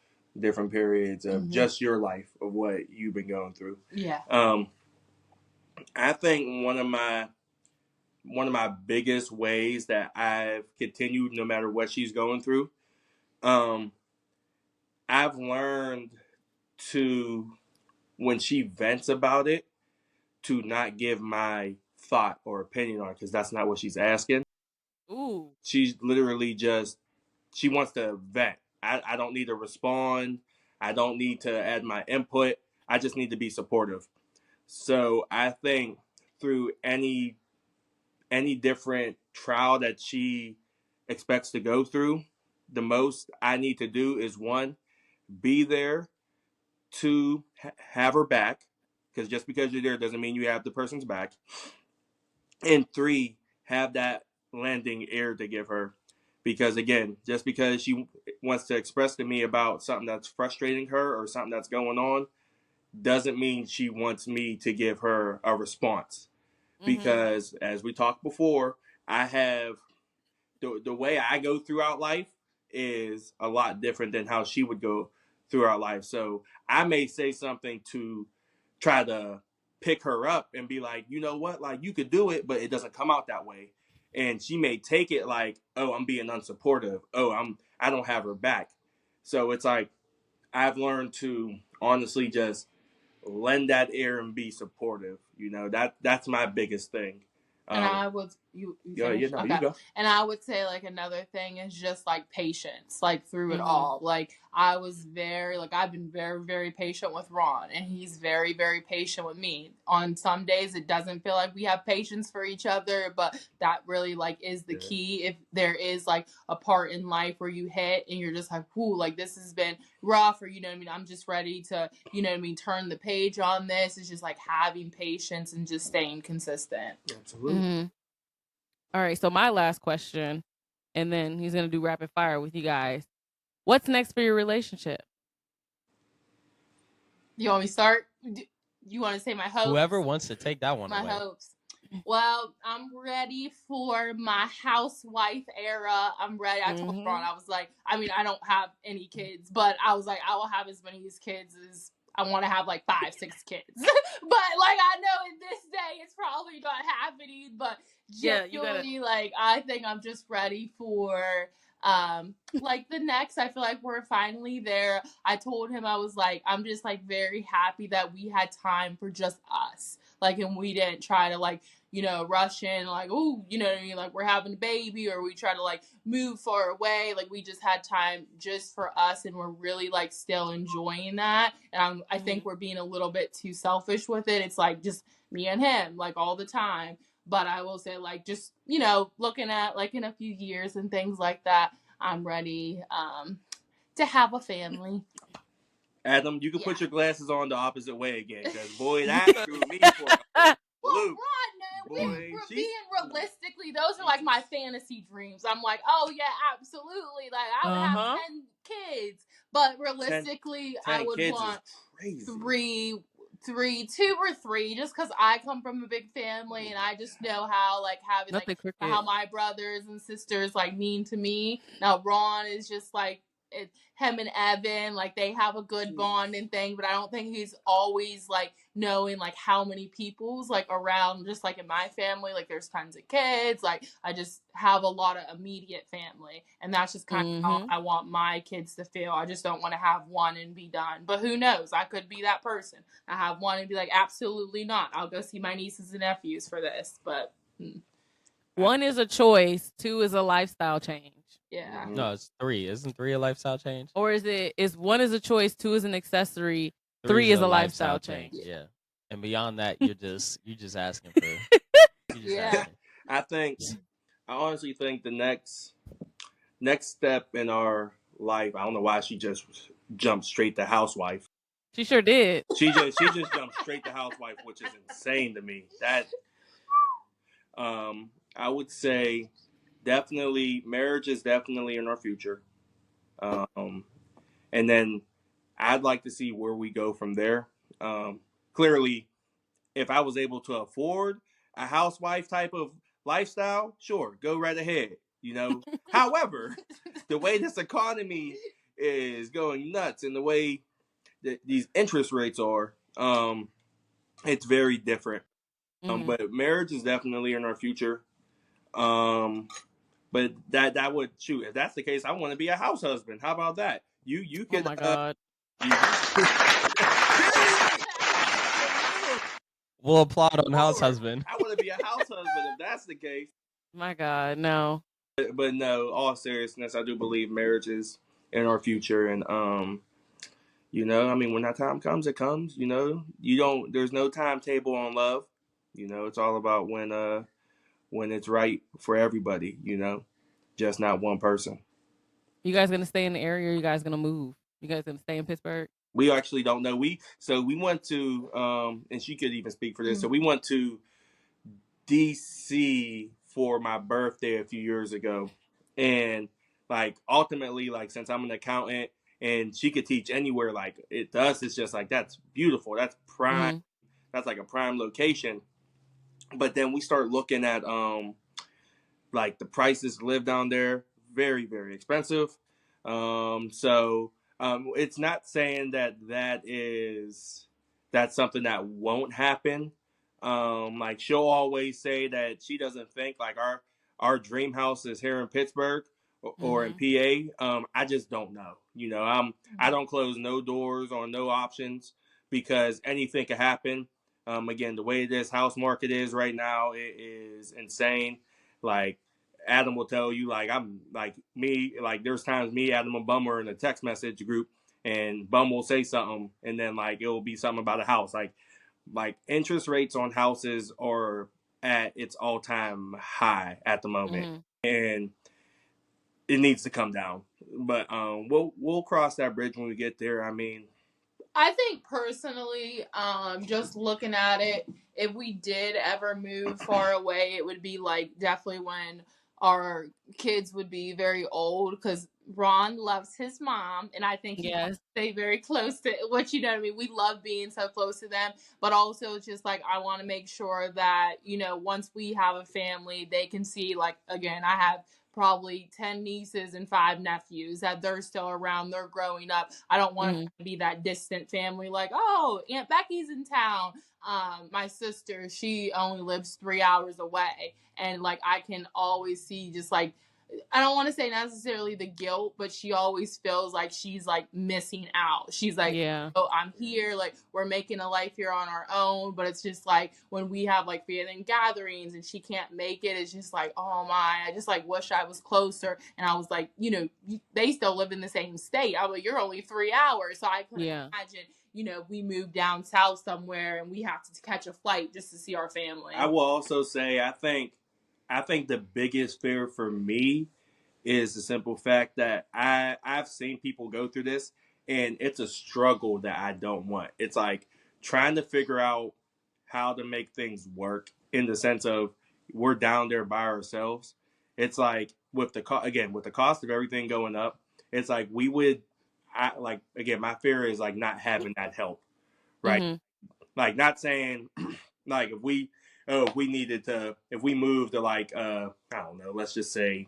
different periods of just your life of what you've been going through. Yeah. I think one of my biggest ways that I've continued, no matter what she's going through, I've learned to, when she vents about it, to not give my thought or opinion on it, because that's not what she's asking. Ooh. She's literally she wants to vent. I don't need to respond. I don't need to add my input. I just need to be supportive. So I think through any different trial that she expects to go through, the most I need to do is 1, be there, 2, have her back, because just because you're there doesn't mean you have the person's back, and 3, have that landing ear to give her, because again, just because she wants to express to me about something that's frustrating her or something that's going on doesn't mean she wants me to give her a response. Because as we talked before, I have the way I go throughout life is a lot different than how she would go throughout life. So I may say something to try to pick her up and be like, you know what, like you could do it, but it doesn't come out that way. And she may take it like, oh, I'm being unsupportive. Oh, I don't have her back. So it's like I've learned to honestly just lend that ear and be supportive. You know, that's my biggest thing. And I would you go. And I would say like another thing is just like patience, like through it all. Like I was very, like, I've been very, very patient with Ron, and he's very, very patient with me. On some days, it doesn't feel like we have patience for each other, but that really, like, is the key. If there is, like, a part in life where you hit and you're just like, whoo, like, this has been rough, or, you know what I mean, I'm just ready to, you know what I mean, turn the page on this. It's just, like, having patience and just staying consistent. Absolutely. Mm-hmm. All right, so my last question, and then he's going to do rapid fire with you guys. What's next for your relationship? You want me to start? You want to say my hopes? Whoever wants to take that one my away. hopes. Well, I'm ready for my housewife era. I'm ready. I told Ron, I was like, I mean, I don't have any kids, but I was like, I will have as many kids as I want to have, like 5, 6 kids. But like, I know in this day it's probably not happening, but genuinely, like, I think I'm just ready for like the next. I feel like we're finally there. I told him, I was like, I'm just like very happy that we had time for just us. Like, and we didn't try to, like, you know, rush in, like, oh, you know what I mean? Like, we're having a baby, or we try to, like, move far away. Like, we just had time just for us, and we're really, like, still enjoying that. And I think we're being a little bit too selfish with it. It's, like, just me and him, like, all the time. But I will say, like, just, you know, looking at, like, in a few years and things like that, I'm ready to have a family. Adam, you can put your glasses on the opposite way again, because boy, that threw me for a loop. Well, Ron, we're being realistically, those are like my fantasy dreams. I'm like, oh yeah, absolutely. Like, I would have 10 kids, but realistically, 10 I would want 2 or 3, just because I come from a big family, and I just know how, like, having, like, how my brothers and sisters, like, mean to me. Now, Ron is just like, him and Evan, like, they have a good bond and thing, but I don't think he's always, like, knowing, like, how many people's, like, around, just like in my family, like, there's tons of kids. Like, I just have a lot of immediate family, and that's just kind of how I want my kids to feel. I just don't want to have one and be done, but who knows? I could be that person. I have one and be like, absolutely not. I'll go see my nieces and nephews for this, but 1 is a choice, 2 is a lifestyle change. Yeah. No, it's 3. Isn't 3 a lifestyle change? Or is 1 is a choice, 2 is an accessary, 3 is a lifestyle change. Yeah. And beyond that, you're just asking for. Asking. I honestly think the next step in our life. I don't know why she just jumped straight to housewife. She sure did. She just jumped straight to housewife, which is insane to me. That I would say definitely marriage is definitely in our future. And then I'd like to see where we go from there. Clearly, if I was able to afford a housewife type of lifestyle, sure, go right ahead, you know. However, the way this economy is going nuts and the way that these interest rates are, it's very different. But marriage is definitely in our future. But that would, shoot, if that's the case, I want to be a house husband. How about that? You could. Oh my God. We'll applaud on house husband. I want to be a house husband if that's the case. My God, no. But no, all seriousness, I do believe marriage is in our future, and you know, I mean, when that time comes, it comes. You know, there's no timetable on love. You know, it's all about when it's right for everybody. You know, just not one person. You guys gonna stay in the area, or you guys gonna move? You guys gonna stay in Pittsburgh? We actually don't know. We went to and she could even speak for this. So we went to DC for my birthday a few years ago, and like ultimately, like, since I'm an accountant and she could teach anywhere, like it does, it's just like, that's beautiful, that's prime, that's like a prime location. But then we start looking at like the prices to live down there, very, very expensive. So it's not saying that's something that won't happen. Like, she'll always say that she doesn't think like our dream house is here in Pittsburgh or in PA. I just don't know. You know, I don't close no doors or no options, because anything could happen. Again, the way this house market is right now, it is insane. Like, Adam will tell you, like, I'm like me, like there's times me, Adam, and Bum are in a text message group, and Bum will say something, and then like it will be something about a house, like interest rates on houses are at its all time high at the moment, and it needs to come down. But we'll cross that bridge when we get there. I mean, I think personally, just looking at it, if we did ever move far away, it would be like definitely when our kids would be very old, because Ron loves his mom, and I think he wants to stay very close to what, you know what I mean? We love being so close to them, but also just like I want to make sure that, you know, once we have a family, they can see, like, again, I have probably 10 nieces and 5 nephews that they're still around, they're growing up. I don't want to be that distant family, like, oh, Aunt Becky's in town. My sister, she only lives 3 hours away, and like I can always see, just like, I don't want to say necessarily the guilt, but she always feels like she's like missing out. She's like, oh, I'm here, like we're making a life here on our own, but it's just like when we have like family gatherings and she can't make it, it's just like, oh my, I just like wish I was closer. And I was like, you know, they still live in the same state. I was like, you're only 3 hours, so I couldn't imagine, you know, if we moved down south somewhere and we have to catch a flight just to see our family. I will also say, I think the biggest fear for me is the simple fact that I've seen people go through this, and it's a struggle that I don't want. It's like trying to figure out how to make things work in the sense of we're down there by ourselves. It's like with the cost of everything going up, it's like my fear is like not having that help, right? Like not saying like if we moved to like I don't know, let's say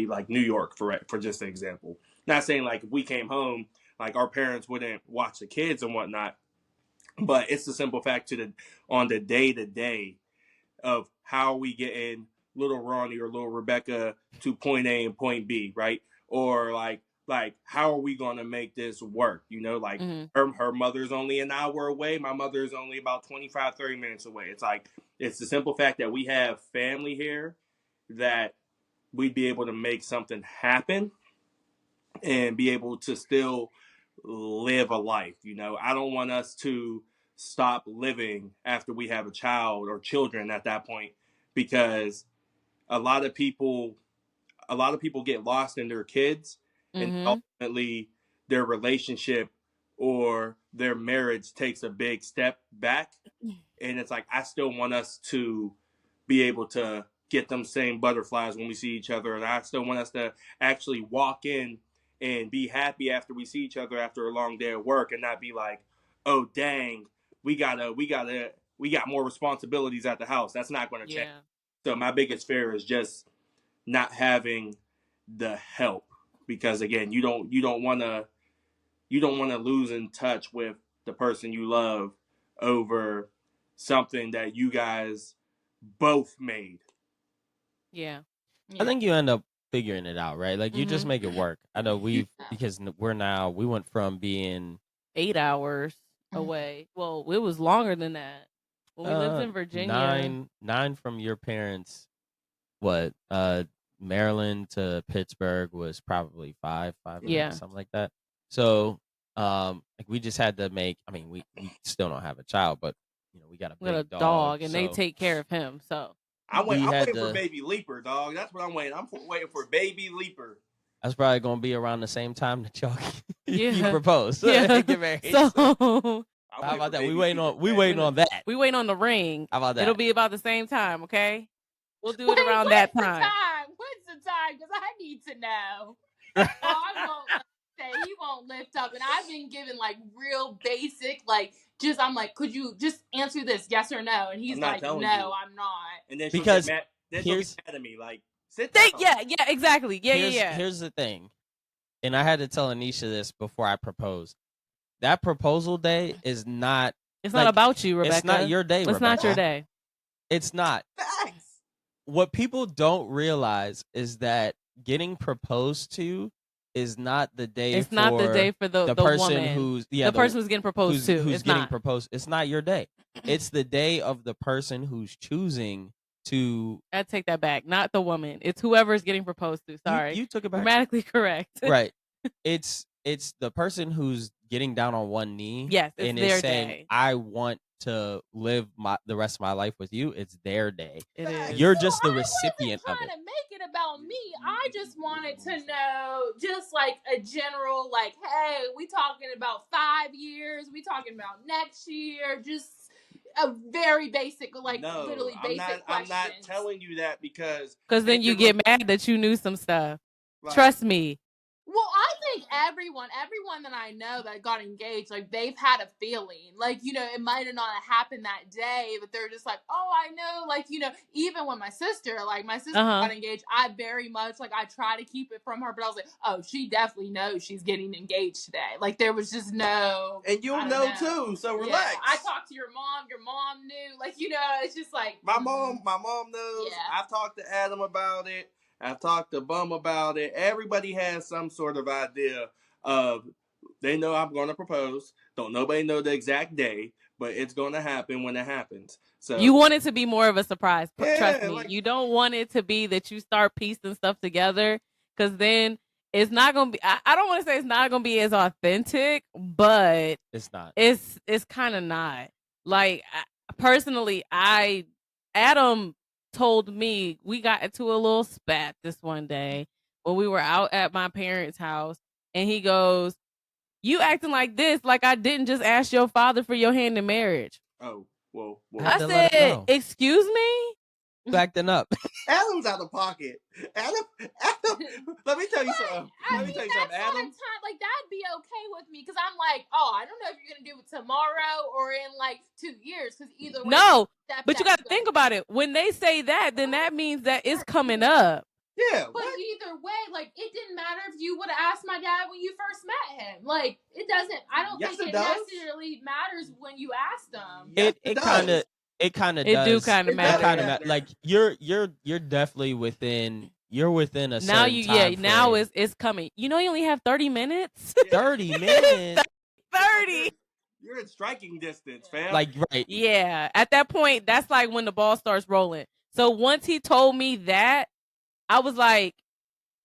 like New York for just an example. Not saying like if we came home, like our parents wouldn't watch the kids and whatnot, but it's the simple fact on the day to day of how are we getting little Ronnie or little Rebecca to point A and point B, right? Or like how are we going to make this work? You know, like her mother's only an hour away. My mother's only about 25, 30 minutes away. It's like, it's the simple fact that we have family here that we'd be able to make something happen and be able to still live a life. You know, I don't want us to stop living after we have a child or children at that point, because a lot of people get lost in their kids, and ultimately their relationship or their marriage takes a big step back. And it's like, I still want us to be able to get them same butterflies when we see each other. And I still want us to actually walk in and be happy after we see each other after a long day of work, and not be like, oh, dang, we got more responsibilities at the house. That's not going to change. So my biggest fear is just not having the help, because again, you don't want to lose in touch with the person you love over something that you guys both made. I think you end up figuring it out, right? Like you just make it work. I know because we went from being 8 hours away. Well, it was longer than that when we lived in Virginia. Nine from your parents. What? Maryland to Pittsburgh was probably 5 minutes, something like that. So, like we just had to make. I mean, we still don't have a child, but you know, we got a dog, and they take care of him. So I'm waiting for baby Leaper, dog. That's what I'm waiting. I'm waiting for baby Leaper. That's probably gonna be around the same time that y'all you propose. Get married. So how about that? We waiting on that. We waiting on the ring. How about that? It'll be about the same time, okay? We'll do it around that time. What's the time? Because I need to know. I won't say he won't lift up, and I've been given like real basic, like just I'm like, could you just answer this, yes or no? And he's like, no, I'm not. And then she'll get mad at me, like, sit down. Yeah, exactly. Yeah. Here's the thing, and I had to tell Anisha this before I proposed. That proposal day is not. It's not about you, Rebecca. It's not your day. It's not your day. It's not. Facts. What people don't realize is that getting proposed to is not the day. It's not the day for the person woman. who's the person who's getting proposed to. Who's it's getting not. proposed. It's not your day. It's the day of the person who's choosing to. I take that back. Not the woman. It's whoever's getting proposed to. Sorry. You took it back. Grammatically correct. Right. It's the person who's getting down on one knee. Yes, it's and their is saying, day. I want to live the rest of my life with you. It's their day. It is. You're just the recipient I of wasn't it. trying to make it about me. I just wanted to know, just like a general, like, hey, we talking about 5 years? We talking about next year? Just a very basic, like, literally basic questions. I'm not telling you that because then you get mad that you knew some stuff. Right. Trust me. Well, I think everyone that I know that got engaged, like, they've had a feeling. Like, you know, it might have not happened that day, but they're just like, oh, I know. Like, you know, even when my sister got engaged, I very much, like, I try to keep it from her, but I was like, oh, she definitely knows she's getting engaged today. Like, there was just no... And you'll know too, so relax. Yeah, I talked to your mom knew. Like, you know, it's just like... My mom knows. Yeah. I've talked to Adam about it. I've talked to Bum about it. Everybody has some sort of idea of, they know I'm going to propose. Don't nobody know the exact day, but it's going to happen when it happens. So you want it to be more of a surprise. Trust me. Like, you don't want it to be that you start piecing stuff together, because then it's not going to be, I don't want to say it's not going to be as authentic, but it's not. It's kind of not. Like, personally, Adam told me, we got into a little spat this one day when we were out at my parents' house, and he goes, you acting like this, like I didn't just ask your father for your hand in marriage. Oh, well. I said, excuse me? Acting up. Adam's out of pocket. Adam, let me tell you something. Adam, like, that'd be okay with me, because I'm like, oh, I don't know if you're gonna do it tomorrow or in like 2 years, because either way. No, but you got to think about it. When they say that, then that means that it's coming up. Yeah, but either way, like, it didn't matter if you would have asked my dad when you first met him. Like, it doesn't. I don't think it necessarily matters when you asked them. It kind of. It kind of does. It do kind of matter. Kind of matter. Like, you're definitely within. You're within a certain time frame. Now it's coming. You know, you only have 30 minutes. 30 minutes. 30. You're in striking distance, fam. Like, right. Yeah. At that point, that's like when the ball starts rolling. So once he told me that, I was like,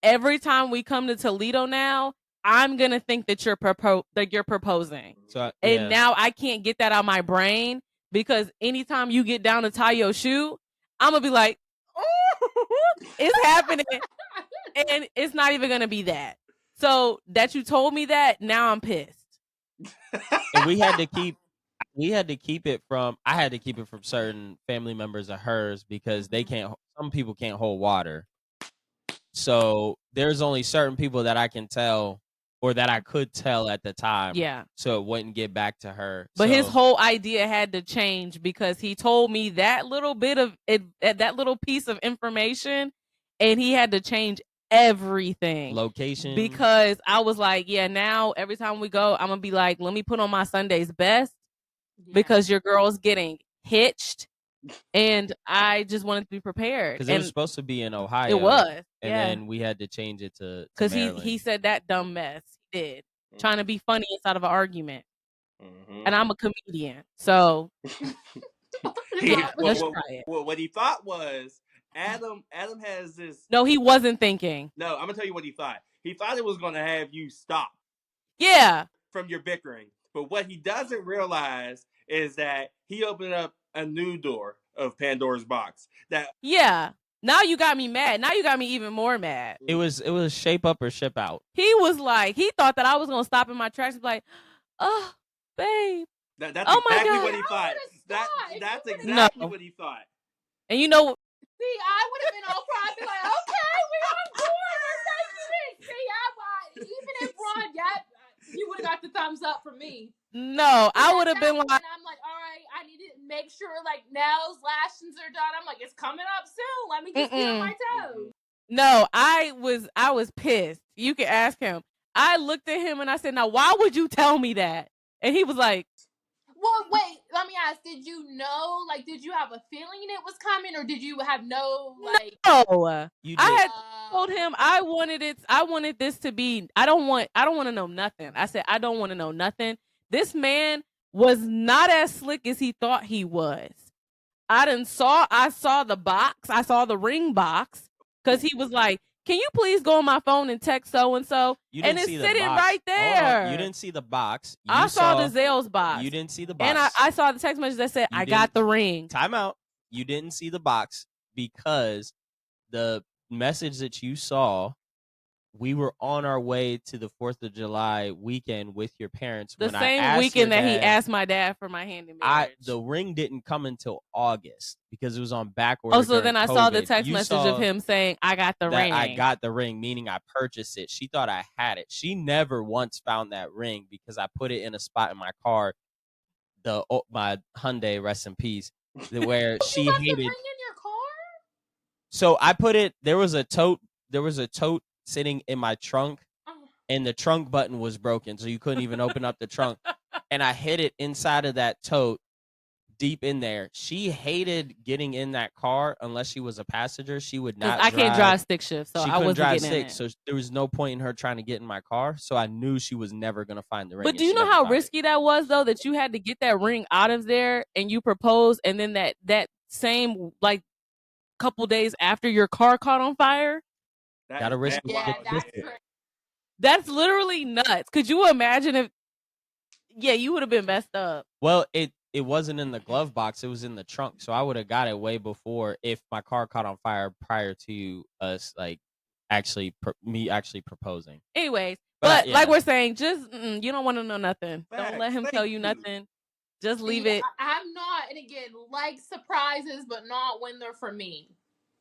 every time we come to Toledo now, I'm gonna think that you're proposing. So, and now I can't get that out of my brain. Because anytime you get down to tie your shoe, I'm going to be like, it's happening. And it's not even going to be that. So that you told me that, now I'm pissed. And we had to keep it from, I had to keep it from certain family members of hers, because some people can't hold water. So there's only certain people that I can tell, or that I could tell at the time. Yeah. So it wouldn't get back to her. But his whole idea had to change, because he told me that little bit of it, that little piece of information, and he had to change everything. Location. Because I was like, yeah, now every time we go, I'm going to be like, let me put on my Sunday's best, because your girl's getting hitched. And I just wanted to be prepared. Because it was supposed to be in Ohio. It was. And then we had to change it to because he said that dumb mess. He did. Trying to be funny inside of an argument. Mm-hmm. And I'm a comedian. So let's try it. What he thought was Adam has this. No, he wasn't thinking. No, I'm gonna tell you what he thought. He thought it was gonna have you stop. Yeah. From your bickering. But what he doesn't realize is that he opened up a new door of Pandora's box. Now you got me mad. Now you got me even more mad. It was shape up or ship out. He was like, he thought that I was gonna stop in my tracks and be like, oh, babe. That's exactly what he thought. That's exactly what he thought. And you know, see, I would have been all proud, be like, okay, we're on board. See, even if Ron, you would have got the thumbs up from me. No, I would have been like, I'm like, all right, I need to make sure like nails, lashes are done. I'm like, it's coming up soon. Let me just get on my toes. No, I was pissed. You can ask him. I looked at him and I said, now why would you tell me that? And he was like, well, wait, let me ask, did you know, like, did you have a feeling it was coming, or did you have no, like... No. I had told him I wanted this to be, I don't want to know nothing. I said, I don't want to know nothing. This man was not as slick as he thought he was. I saw the box. I saw the ring box because he was like, "Can you please go on my phone and text so and so?" And it's sitting right there. You didn't see the box. I saw the Zales box. You didn't see the box. And I saw the text message that said, "I got the ring." Time out. You didn't see the box because the message that you saw, we were on our way to the 4th of July weekend with your parents. The same weekend that he asked my dad for my hand in marriage. The ring didn't come until August because it was on back order. Oh, so then I saw the text message of him saying, "I got the ring." I got the ring, meaning I purchased it. She thought I had it. She never once found that ring because I put it in a spot in my car, my Hyundai, rest in peace, where she hated. The ring in your car? So I put it. There was a tote sitting in my trunk, and the trunk button was broken, so you couldn't even open up the trunk. And I hid it inside of that tote, deep in there. She hated getting in that car unless she was a passenger. She would not. I can't drive stick shift, so I wasn't getting in it. So there was no point in her trying to get in my car. So I knew she was never gonna find the ring. But do you know how risky that was, though? That you had to get that ring out of there, and you proposed, and then that same couple days after your car caught on fire. Gotta risk. Yeah, that's literally nuts. Could you imagine if? Yeah, you would have been messed up. Well, it wasn't in the glove box; it was in the trunk. So I would have got it way before if my car caught on fire prior to us me actually proposing. Anyways, but like we're saying, just you don't want to know nothing. Don't let him tell you nothing. Just leave it. I'm not, and again, like surprises, but not when they're for me.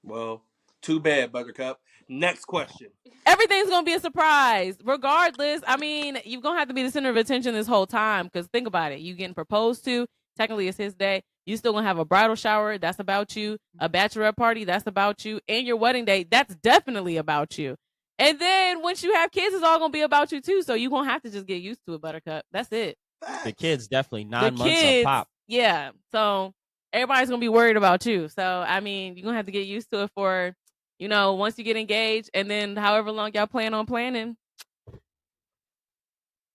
Well, too bad, Buttercup. Next question. Everything's gonna be a surprise, regardless. I mean, you're gonna have to be the center of attention this whole time. Because think about it, you getting proposed to. Technically, it's his day. You still gonna have a bridal shower. That's about you. A bachelorette party. That's about you. And your wedding day. That's definitely about you. And then once you have kids, it's all gonna be about you too. So you're gonna have to just get used to it, Buttercup. That's it. The kids definitely 9 months of pop. Yeah. So everybody's gonna be worried about you. So I mean, you're gonna have to get used to it for. Once you get engaged and then however long y'all plan on planning,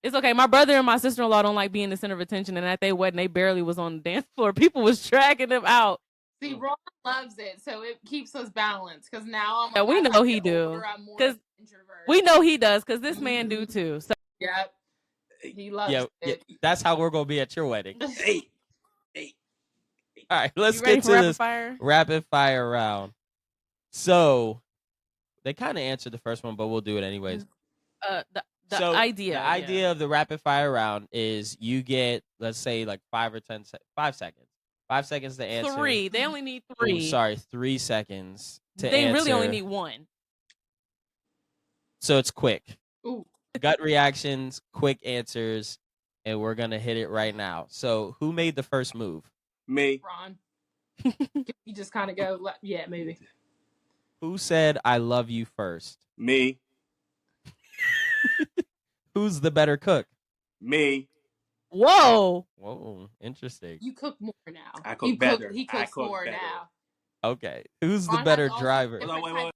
it's okay. My brother and my sister-in-law don't like being the center of attention, and at their wedding, they barely was on the dance floor. People was dragging them out. See, Ron loves it, so it keeps us balanced. Because now we know he do. Because we know he does. Because this man do too. So yep, he loves it. Yeah, that's how we're gonna be at your wedding. Hey. All right, let's get to this rapid fire round. So they kind of answered the first one, but we'll do it anyways. The idea of the rapid fire round is you get, let's say, like 5 seconds. 5 seconds to answer. 3. They only need 3. Oh, sorry, 3 seconds to answer. They really only need 1. So it's quick. Ooh. Gut reactions, quick answers, and we're gonna hit it right now. So who made the first move? Me. Ron. You just kind of go, yeah, maybe. Who said I love you first? Me. Who's the better cook? Me. Whoa, interesting. You cook more now. I cook better. He cooks more now. Okay. Who's the better driver? Wait.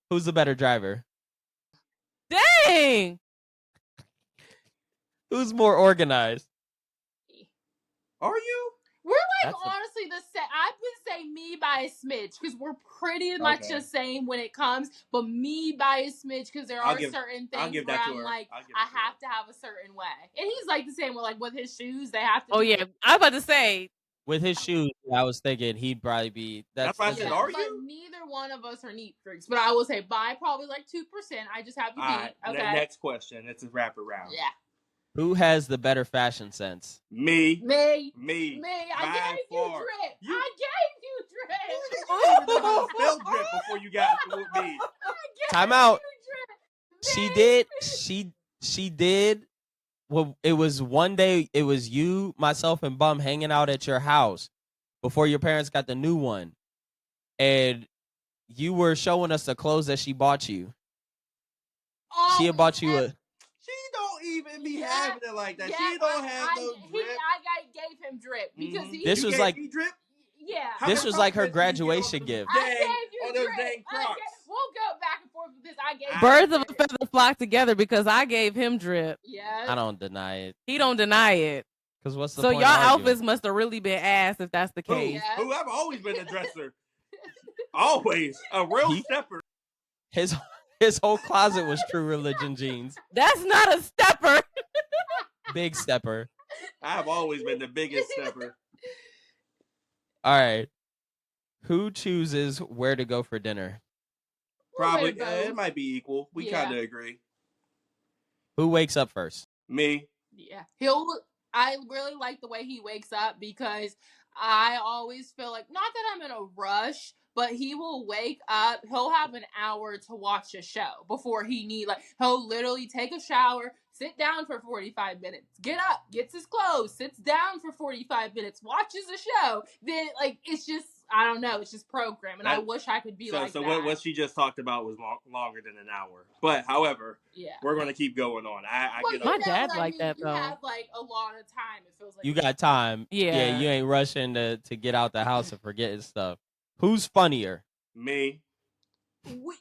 Who's the better driver? Dang. Who's more organized? Are you? We're honestly the same. I would say me by a smidge because we're pretty much the same when it comes, but me by a smidge because there are certain things where I'm like, I have to have a certain way. And he's like the same way, like with his shoes, they have to. Oh, yeah. I was about to say. With his shoes, I was thinking he'd probably be. That's why I said, are you? Neither one of us are neat freaks, but I will say by probably like 2%. I just have to be. Right. Okay. Next question. It's a rapid round. Yeah. Who has the better fashion sense? Me. I gave you drip. Spell drip before you got with me. Time out. She did. Well, it was one day. It was you, myself, and Bum hanging out at your house before your parents got the new one, and you were showing us the clothes that she bought you. She had bought you a. She don't even be having it like that. She don't have no drip. I gave him drip because this was like drip. Yeah. This was like her graduation gift. I gave you drip. We'll go back and forth with this. I gave birds of a feather flock together because I gave him drip. Yeah. I don't deny it. He don't deny it. Because what's the So point y'all of arguing? outfits must have really been ass if that's the case. Who? I've always been a dresser. Always. A real stepper. His whole closet was True Religion jeans. That's not a stepper. Big stepper. I've always been the biggest stepper. All right. Who chooses where to go for dinner? Probably. It might be equal. We kind of agree. Who wakes up first? Me. Yeah. I really like the way he wakes up because I always feel like, not that I'm in a rush, but he will wake up. He'll have an hour to watch a show before he'll literally take a shower, sit down for 45 minutes, get up, gets his clothes, sits down for 45 minutes, watches a show. Then, it's just, I don't know, it's just programmed. And I wish I could be like that. So what she just talked about was longer than an hour. But, however, we're going to keep going on. I get my dad like that, though. You have, a lot of time. It feels like you got time. Yeah, you ain't rushing to get out the house and forgetting stuff. Who's funnier? Me.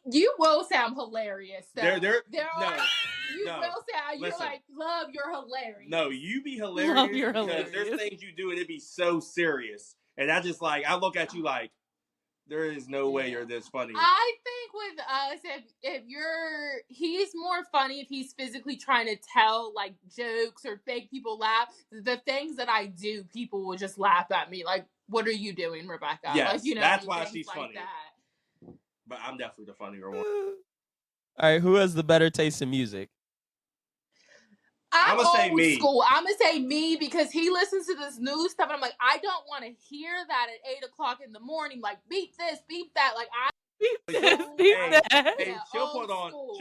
You will sound hilarious. So. You will say you're love, you're hilarious. No, you be hilarious. Love, you're hilarious. There's things you do and it be so serious. And I just I look at you like, there is no way you're this funny. I think with us, if he's more funny if he's physically trying to tell jokes or make people laugh. The things that I do, people will just laugh at me. Like, what are you doing, Rebecca? Yes, that's why she's funny. That. But I'm definitely the funnier one. All right, who has the better taste in music? I'm gonna say me. School. I'm gonna say me because he listens to this new stuff, and I'm like, I don't want to hear that at 8:00 in the morning. Like, beep this, beep that. Like, she'll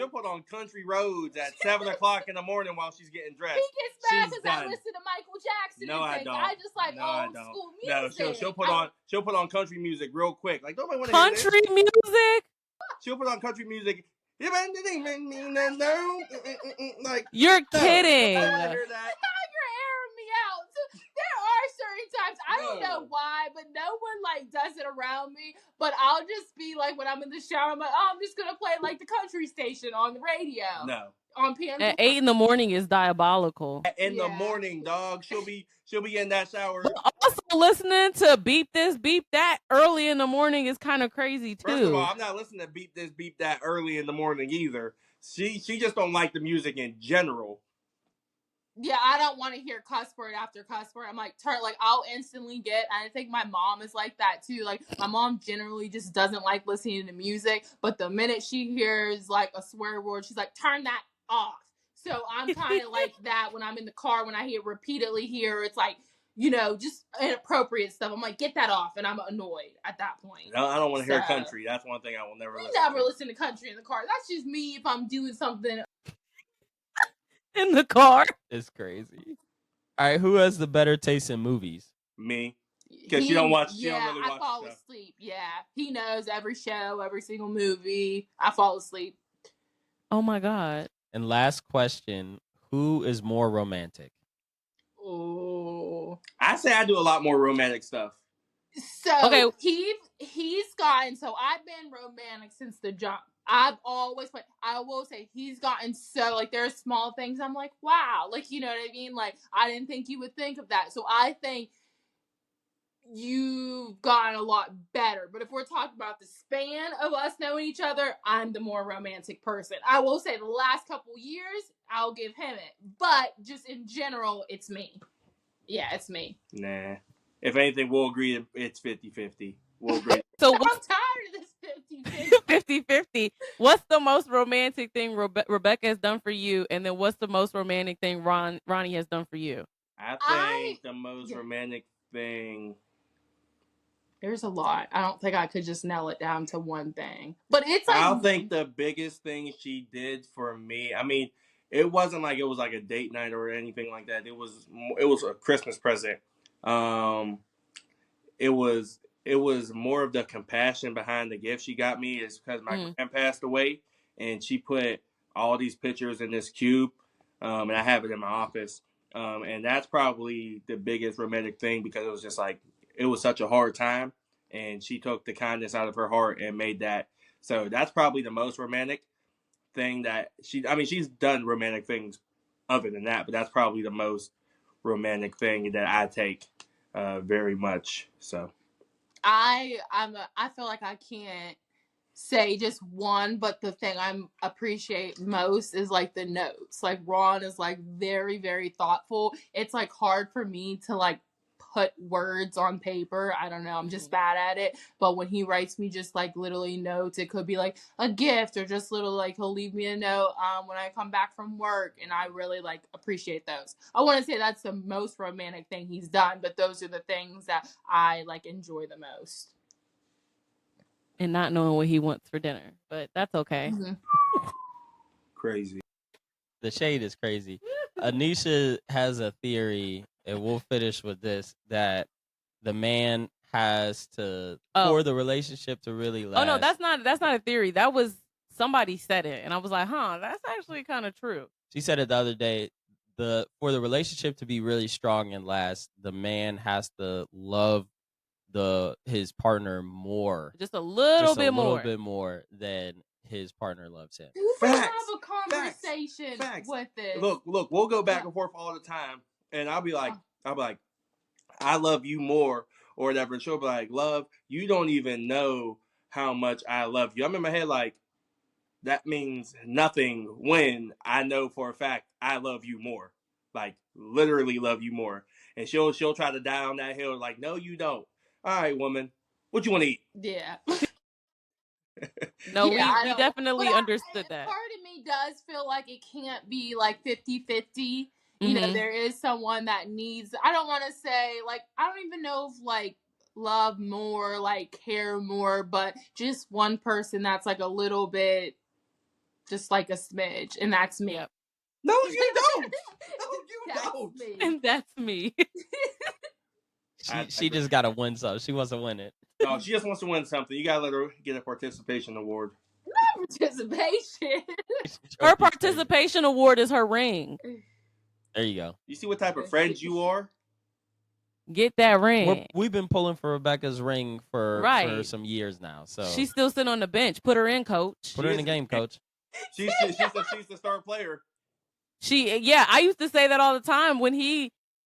put on Country Roads at 7:00 in the morning while she's getting dressed. He gets mad because I listen to Michael Jackson. No, I don't. I just like old school music. No, she'll put on country music real quick. Like, nobody want to hear this. Country music. She'll put on country music. Like, you're kidding. You're airing me out. There are certain times, I don't know why, but no one does it around me. But I'll just be like, when I'm in the shower, I'm like, oh, I'm just gonna play the country station on the radio. No. On PM. At 8 in the morning is diabolical. In the morning, dog. She'll be in that shower. But also listening to beep this, beep that early in the morning is kind of crazy too. First of all, I'm not listening to beep this, beep that early in the morning either. She just don't like the music in general. Yeah, I don't want to hear cuss word after cuss word. I'm I'll instantly and I think my mom is like that too. Like, my mom generally just doesn't like listening to music, but the minute she hears a swear word, she's like, turn that off. So I'm kind of like that when I'm in the car, when I repeatedly hear it's just inappropriate stuff. I'm like, get that off, and I'm annoyed at that point. No, I don't want to hear country. That's one thing I will never listen to. Never listen to country in the car. That's just me if I'm doing something in the car. It's crazy. All right, who has the better taste in movies? Me. Because she don't watch. She don't really watch I fall asleep. Yeah, he knows every show, every single movie. I fall asleep. Oh my God. And last question, who is more romantic? Oh, I say I do a lot more romantic stuff. So okay, he's gotten. So I've been romantic since the jump. I've always played. I will say he's gotten so there are small things. I'm like, wow, you know what I mean. I didn't think you would think of that. So I think you've gotten a lot better. But if we're talking about the span of us knowing each other, I'm the more romantic person. I will say the last couple years, I'll give him it. But just in general, it's me. Yeah, it's me. Nah. If anything, we'll agree it's 50-50. We'll agree. So I'm tired of this 50-50. 50-50. What's the most romantic thing Rebecca has done for you? And then what's the most romantic thing Ronnie has done for you? I think the most romantic thing... There's a lot. I don't think I could just nail it down to one thing. But it's I think the biggest thing she did for me, I mean, it wasn't it was a date night or anything like that. It was a Christmas present. It was more of the compassion behind the gift she got me is because my grand passed away, and she put all these pictures in this cube, and I have it in my office. And that's probably the biggest romantic thing because it was just it was such a hard time, and she took the kindness out of her heart and made that. So that's probably the most romantic thing that she's done romantic things other than that, but that's probably the most romantic thing that I take very much. So I feel like I can't say just one, but the thing I appreciate most is like the notes. Like Ron is like very, very thoughtful. It's like hard for me to like put words on paper. I don't know, I'm just bad at it. But when he writes me just like literally notes, it could be like a gift or just little like he'll leave me a note when I come back from work, and I really like appreciate those. I want to say that's the most romantic thing he's done, but those are the things that I like enjoy the most. And not knowing what he wants for dinner, but that's okay. Crazy. The shade is crazy. Anisha has a theory, and we'll finish with this, that the man has to, for the relationship to really last. Oh no, that's not a theory. That was, somebody said it, and I was like, that's actually kind of true. She said it the other day. For the relationship to be really strong and last, the man has to love his partner more, just a little bit more than his partner loves him. You can have a conversation with it. Look, we'll go back and forth all the time, and I'll be like, I love you more, or whatever. And she'll be like, love, you don't even know how much I love you. I'm in my head like, that means nothing when I know for a fact I love you more. Like, literally love you more. And she'll try to die on that hill like, no, you don't. All right, woman, what you want to eat? Yeah. No, yeah, we definitely understood that. Part of me does feel like it can't be like 50-50. You know, there is someone that needs, I don't want to say, like, I don't even know if, like, love more, like, care more, but just one person that's, like, a little bit, just, like, a smidge, and that's me. Yep. No, you don't. No, you don't. Me. And that's me. She just got to win something. She wants to win it. No, she just wants to win something. You got to let her get a participation award. Not participation. Her participation award is her ring. There you go. You see what type of friends you are? Get that ring. We've been pulling for Rebecca's ring for some years now. So she's still sitting on the bench. Put her in, coach. Put her in the game, coach. She's the star player. I used to say that all the time.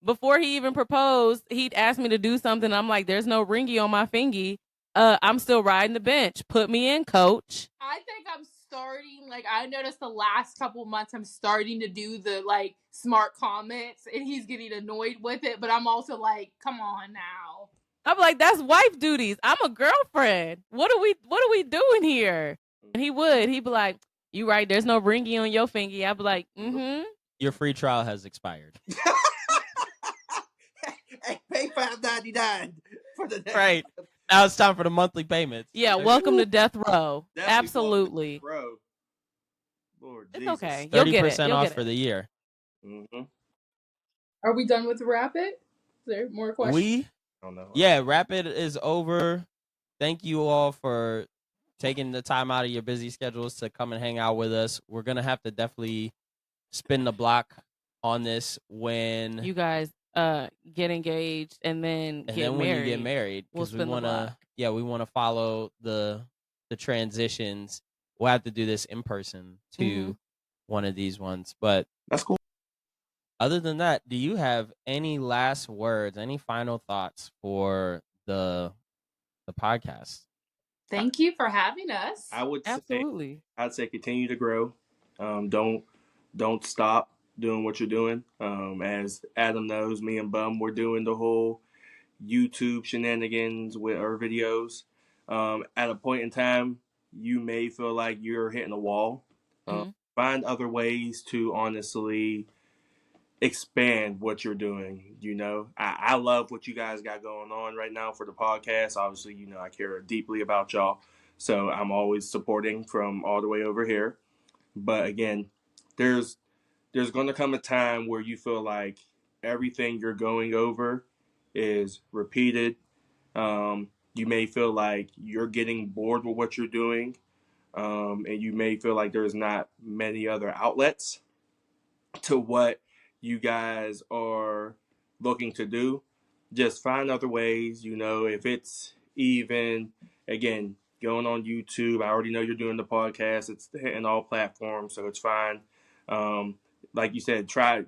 Before he even proposed, he'd ask me to do something. I'm like, there's no ringy on my fingy. I'm still riding the bench. Put me in, coach. I think I'm starting, like, I noticed the last couple months I'm starting to do the, like, smart comments, and he's getting annoyed with it, but I'm also like, come on now. I'm like, that's wife duties. I'm a girlfriend. What are we doing here? And he'd be like, you right, there's no ringy on your fingy. I'd be like, Your free trial has expired. Hey, pay $5.99 for the next right. Now it's time for the monthly payments. Yeah, welcome to death row. Absolutely. Death row. Lord it's Jesus. okay. 30% off for the year. Mm-hmm. Are we done with Rapid? Is there more questions? I don't know. Yeah, Rapid is over. Thank you all for taking the time out of your busy schedules to come and hang out with us. We're going to have to definitely spin the block on this when you guys get engaged and then when married. You get married, because we want to follow the transitions. We'll have to do this in person to one of these ones, but that's cool. Other than that, do you have any last words, any final thoughts for the podcast? Thank you for having us. I would absolutely. I'd say continue to grow. Don't stop doing what you're doing. As Adam knows, me and Bum, we're doing the whole YouTube shenanigans with our videos. At a point in time, you may feel like you're hitting a wall. Find other ways to honestly expand what you're doing. You know, I love what you guys got going on right now for the podcast. Obviously, you know, I care deeply about y'all, so I'm always supporting from all the way over here. But again, there's going to come a time where you feel like everything you're going over is repeated. You may feel like you're getting bored with what you're doing, and you may feel like there's not many other outlets to what you guys are looking to do. Just find other ways. You know, if it's even, again, going on YouTube. I already know you're doing the podcast. It's hitting all platforms, so it's fine. Like you said, try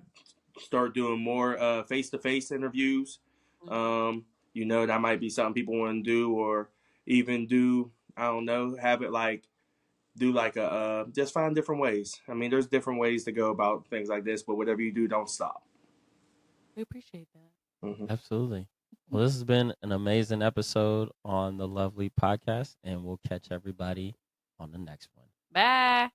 start doing more face-to-face interviews. That might be something people want to do, or even do, I don't know, have it like do like a just find different ways. I mean, there's different ways to go about things like this, but whatever you do, don't stop. We appreciate that. Mm-hmm. Absolutely. Well, this has been an amazing episode on the Lovely Podcast, and we'll catch everybody on the next one. Bye.